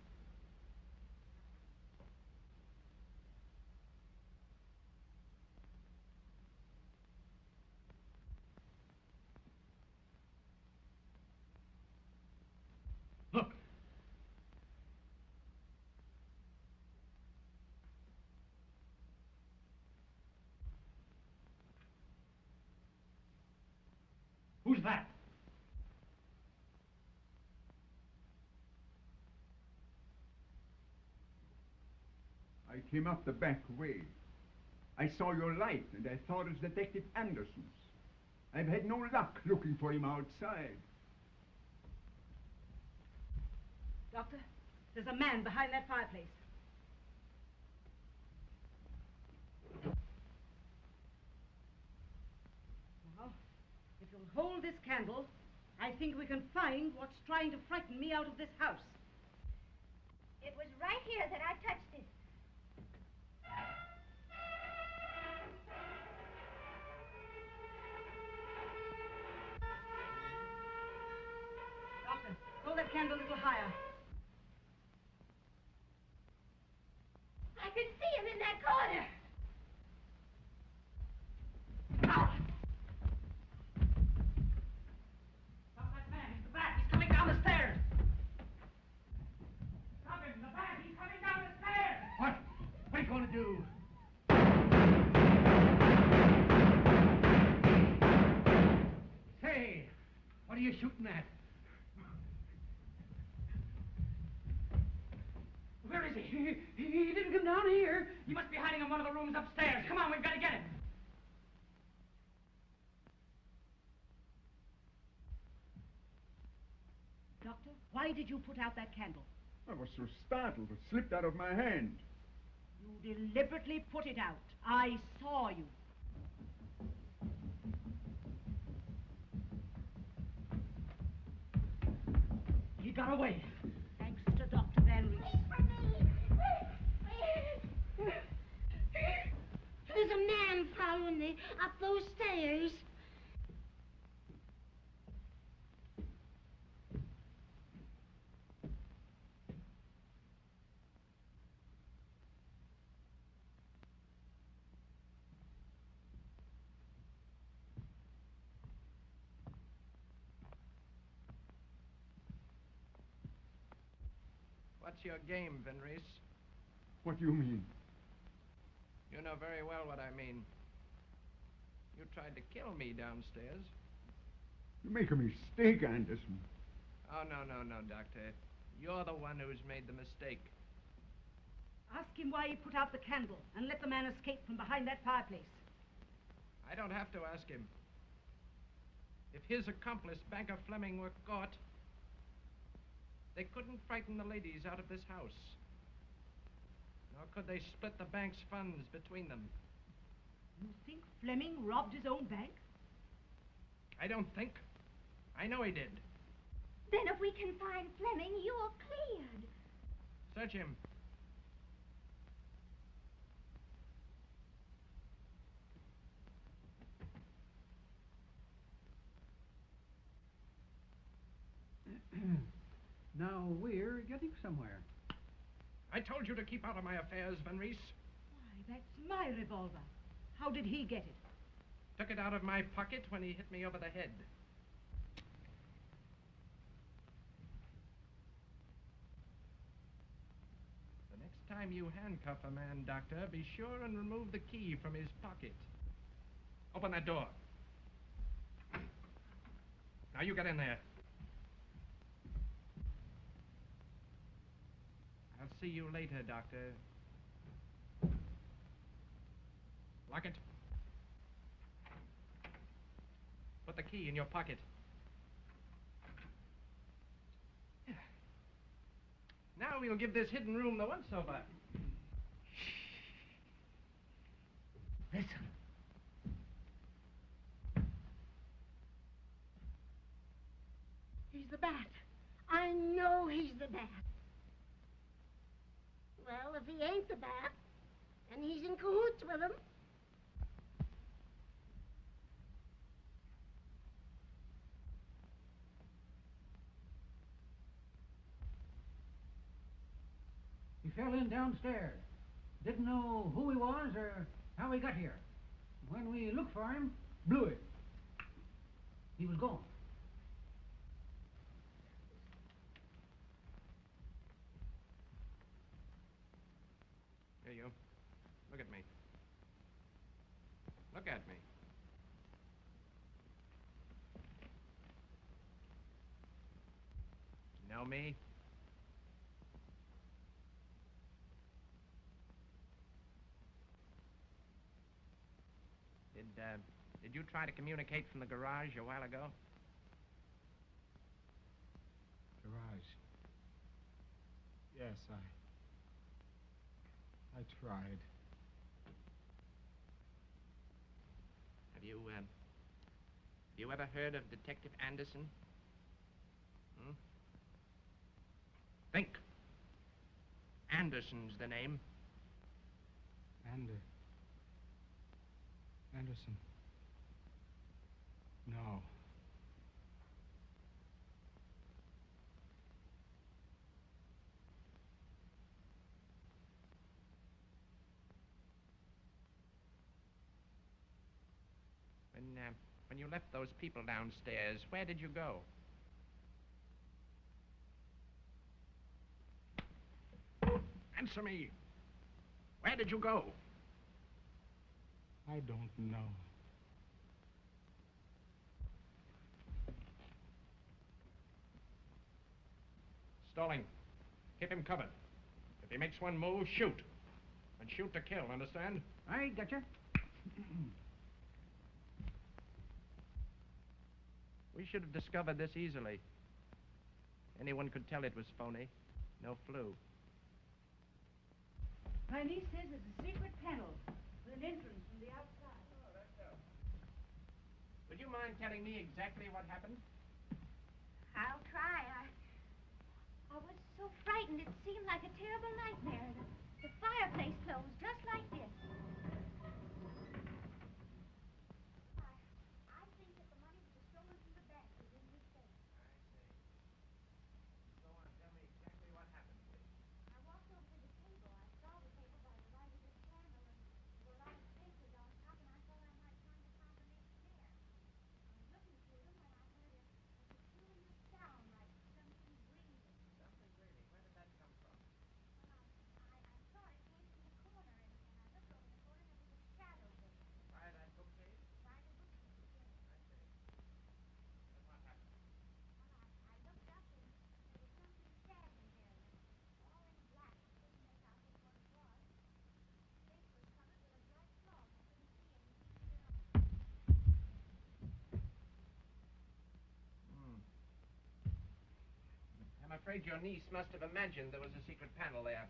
J: Look. Who's that?
L: I came up the back way. I saw your light, and I thought it was Detective Anderson's. I've had no luck looking for him outside.
H: Doctor, there's a man behind that fireplace. Now, if you'll hold this candle, I think we can find what's trying to frighten me out of this house.
I: It was right here that I touched it.
H: Doctor, hold that candle a little higher.
N: I could see him in that corner.
P: Stop that man. He's the bat. He's coming down the stairs. Stop him. The bat. He's coming down the stairs.
J: What? What are you going to do? Say, what are you shooting at?
P: Where is he? He didn't come down here. He must be hiding in one of the rooms upstairs. Come on, we've got to get him.
H: Doctor, why did you put out that candle?
L: I was so startled, it slipped out of my hand.
H: You deliberately put it out. I saw you.
P: He got away.
H: Thanks to Dr. Van Rees.
G: There's a man following me up those stairs.
K: What's your game, Vinreese?
L: What do you mean?
K: You know very well what I mean. You tried to kill me downstairs.
L: You make a mistake, Anderson.
K: Oh, no, Doctor. You're the one who's made the mistake.
H: Ask him why he put out the candle and let the man escape from behind that fireplace.
K: I don't have to ask him. If his accomplice, Banker Fleming, were caught, they couldn't frighten the ladies out of this house. Nor could they split the bank's funds between them.
H: You think Fleming robbed his own bank?
K: I don't think. I know he did.
I: Then if we can find Fleming, you're cleared.
K: Search him.
C: Now we're getting somewhere.
K: I told you to keep out of my affairs, Vinreese.
H: Why, that's my revolver. How did he get it?
K: Took it out of my pocket when he hit me over the head. The next time you handcuff a man, Doctor, be sure and remove the key from his pocket. Open that door. Now you get in there. I'll see you later, Doctor. Lock it. Put the key in your pocket. Now we'll give this hidden room the once-over.
J: Listen.
G: He's the bat. I know he's the bat. Well, if he ain't the bat, and he's in cahoots with him.
C: He fell in downstairs. Didn't know who he was or how he got here. When we looked for him, blew it. He was gone.
K: Here you. Look at me. Look at me. Know me? Did you try to communicate from the garage a while ago?
R: Garage. Yes, I tried.
K: Have you ever heard of Detective Anderson? Hmm? Think. Anderson's the name.
R: Anderson. No.
K: When you left those people downstairs, where did you go? Answer me. Where did you go?
R: I don't know.
K: Stalling. Keep him covered. If he makes one move, shoot. And shoot to kill, understand?
C: I gotcha.
K: We should have discovered this easily. Anyone could tell it was phony. No flu.
H: My niece says there's a secret panel with an entrance from the outside.
K: Oh, that's so. Would you mind telling me exactly what happened?
I: I'll try. I was so frightened it seemed like a terrible nightmare. The fireplace closed just like this. I think that the money that was stolen from the bank was in this safe.
K: I see. Go on, tell me exactly what happened, please.
I: I walked over to the table. I saw the table by the light of this candle, and there were a lot of papers on top, and I thought I might find a combination there. I was looking through them when I heard a peculiar sound like something breathing.
K: Something breathing. Where did that come from? afraid your niece must have imagined there was a secret panel there.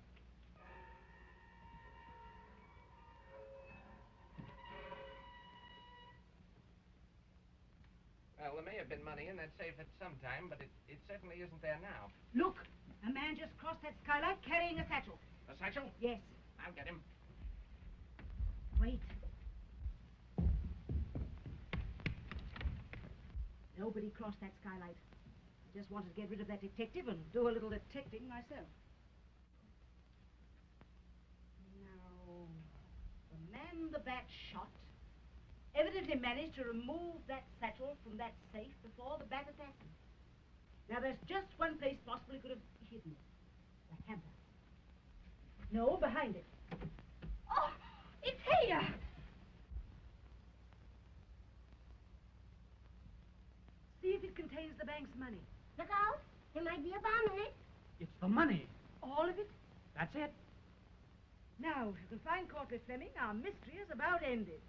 K: Well, there may have been money in that safe at some time, but it certainly isn't there now.
H: Look, a man just crossed that skylight carrying a satchel.
K: A satchel?
H: Yes.
K: I'll get him.
H: Wait. Nobody crossed that skylight. I just wanted to get rid of that detective and do a little detecting myself. Now, the man the bat shot evidently managed to remove that satchel from that safe before the bat attacked him. Now, there's just one place possibly could have hidden it. The hamper. No, behind it.
N: Oh, it's here!
H: See if it contains the bank's money.
G: Look out. There might be a bomb in it.
P: It's the money.
H: All of it?
P: That's it.
H: Now, if you can find Courtly Fleming, our mystery is about ended.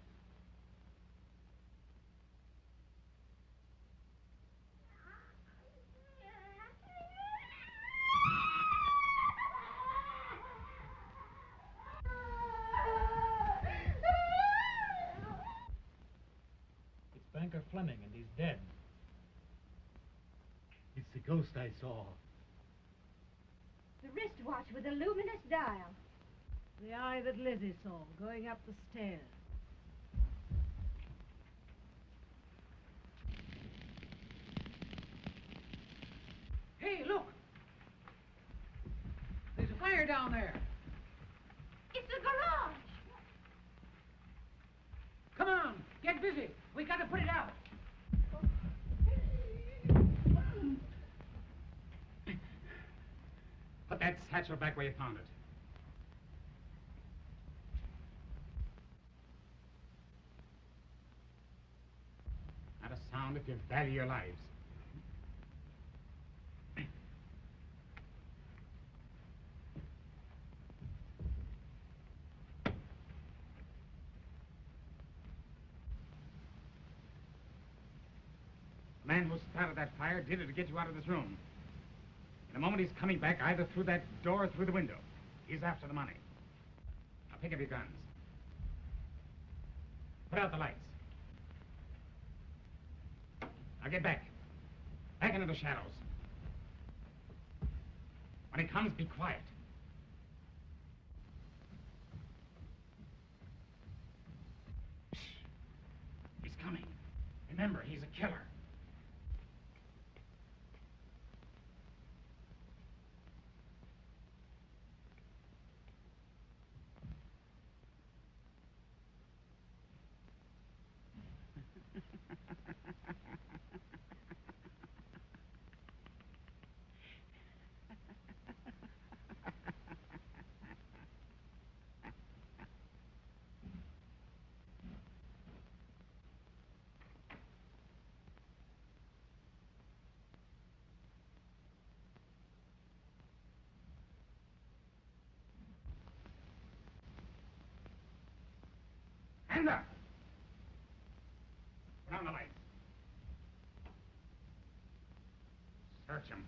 J: It's Banker Fleming, and he's dead. It's the ghost I saw.
I: The wristwatch with a luminous dial.
H: The eye that Lizzie saw going up the stairs.
C: Hey, look! There's a fire down there.
N: It's the garage!
C: Come on, get busy. We gotta put it out.
Q: Put that satchel back where you found it. Not a sound if you value your lives. The man who started that fire did it to get you out of this room. In a moment, he's coming back either through that door or through the window. He's after the money. Now, pick up your guns. Put out the lights. Now, get back. Back into the shadows. When he comes, be quiet. Shh. He's coming. Remember, he's a killer. Hands up! Put on the lights. Search him.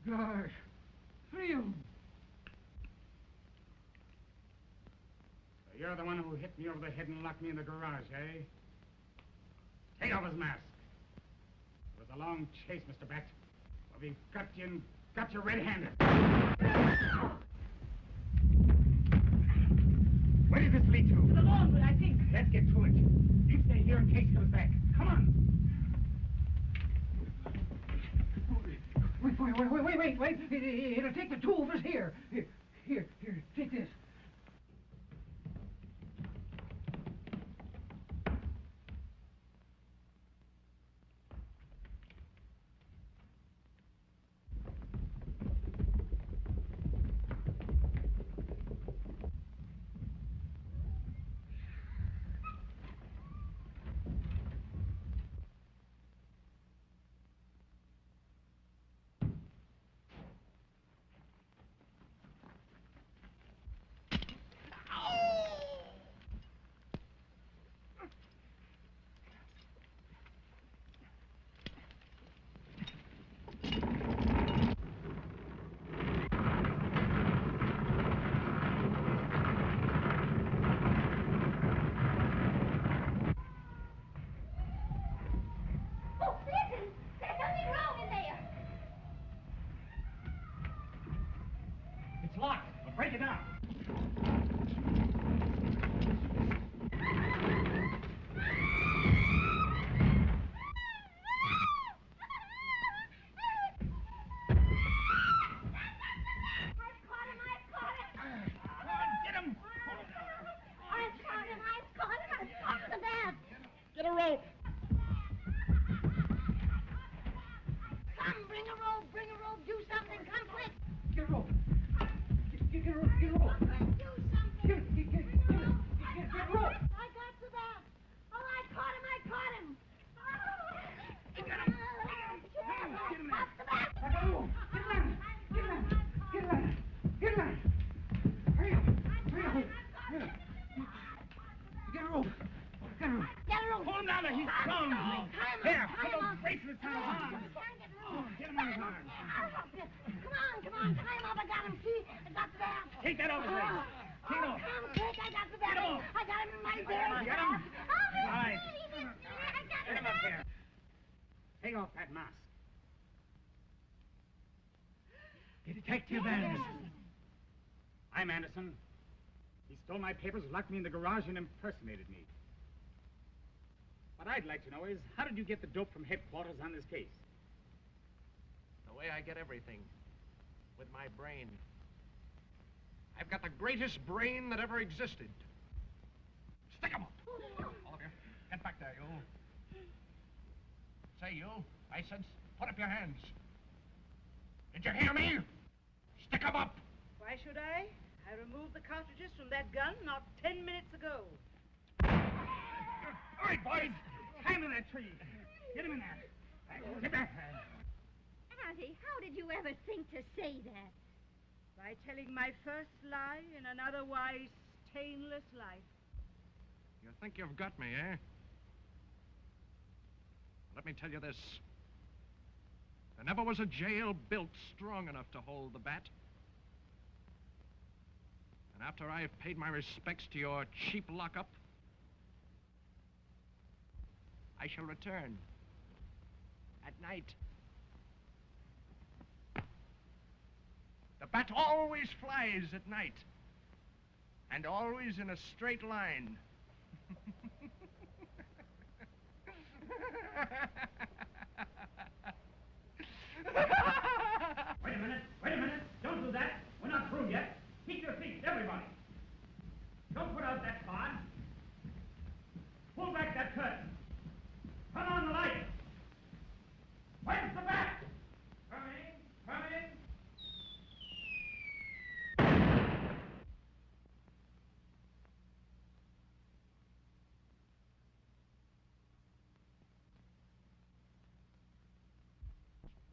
C: Gosh, three of them.
Q: So you're the one who hit me over the head and locked me in the garage, eh? Take off his mask. It was a long chase, Mr. Bat. But we've got you and got you red-handed. Where did this lead to?
H: To the laundry, I think.
Q: Let's get to it. You stay here in case he comes back. Come on.
C: Wait. It'll take the two of us here. Here, take this.
G: Bring a rope, do something, come quick.
C: Get a rope. Get a rope, get a rope.
G: Do something.
C: Get a rope.
G: I got the bat. Oh, I caught him.
C: Get him.
G: Up the bat.
C: I got a rope. Get him. Hurry up. Get a rope.
G: Get a rope.
C: Pull him down there. He's strong. Here, put those bracelets on his arms. Get him on his arms.
G: Come on, tie him up. I got him. See, I got the bat.
C: Take that off his legs. Take it off.
G: Come quick, I got the bat.
C: Get him off.
G: I got him in my
C: You
G: bag.
C: got him?
G: All
C: right.
G: I got
C: Get him up here. Take off that mask. Detective Anderson. I'm Anderson. He stole my papers, locked me in the garage, and impersonated me. What I'd like to know is, how did you get the dope from headquarters on this case?
K: The way I get everything. With my brain. I've got the greatest brain that ever existed. Stick 'em up. All of you. Get back there, you. Say, you. I said, put up your hands. Did you hear me? Stick 'em up.
H: Why should I? I removed the cartridges from that gun not 10 minutes ago.
C: All right, boys. Tie him to that tree. Get him in there. Get back.
I: Auntie, how did you ever think to say that?
H: By telling my first lie in an otherwise stainless life.
K: You think you've got me, eh? Let me tell you this. There never was a jail built strong enough to hold the bat. And after I've paid my respects to your cheap lockup, I shall return. At night. The bat always flies at night. And always in a straight line.
C: Wait a minute. Don't do that. We're not through yet. Keep your seats, everybody. Don't put out that card. Pull back that curtain. Turn on the light. Where's the bat? Coming.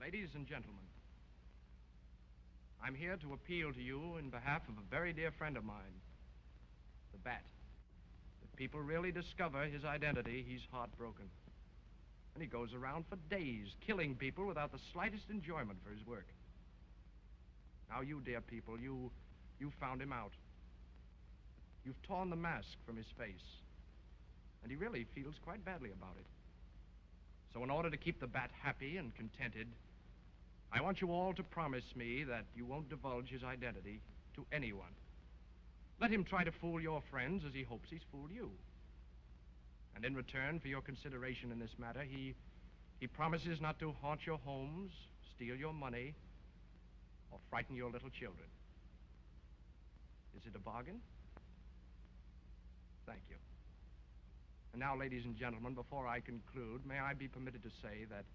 K: Ladies and gentlemen, I'm here to appeal to you in behalf of a very dear friend of mine, the Bat. If people really discover his identity, he's heartbroken. And he goes around for days, killing people without the slightest enjoyment for his work. Now you, dear people, you found him out. You've torn the mask from his face. And he really feels quite badly about it. So in order to keep the Bat happy and contented, I want you all to promise me that you won't divulge his identity to anyone. Let him try to fool your friends as he hopes he's fooled you. And in return for your consideration in this matter, he promises not to haunt your homes, steal your money, or frighten your little children. Is it a bargain? Thank you. And now, ladies and gentlemen, before I conclude, may I be permitted to say that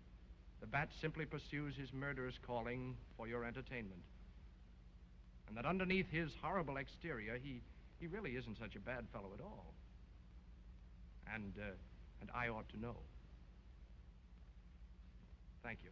K: the Bat simply pursues his murderous calling for your entertainment. And that underneath his horrible exterior, he really isn't such a bad fellow at all. And I ought to know. Thank you.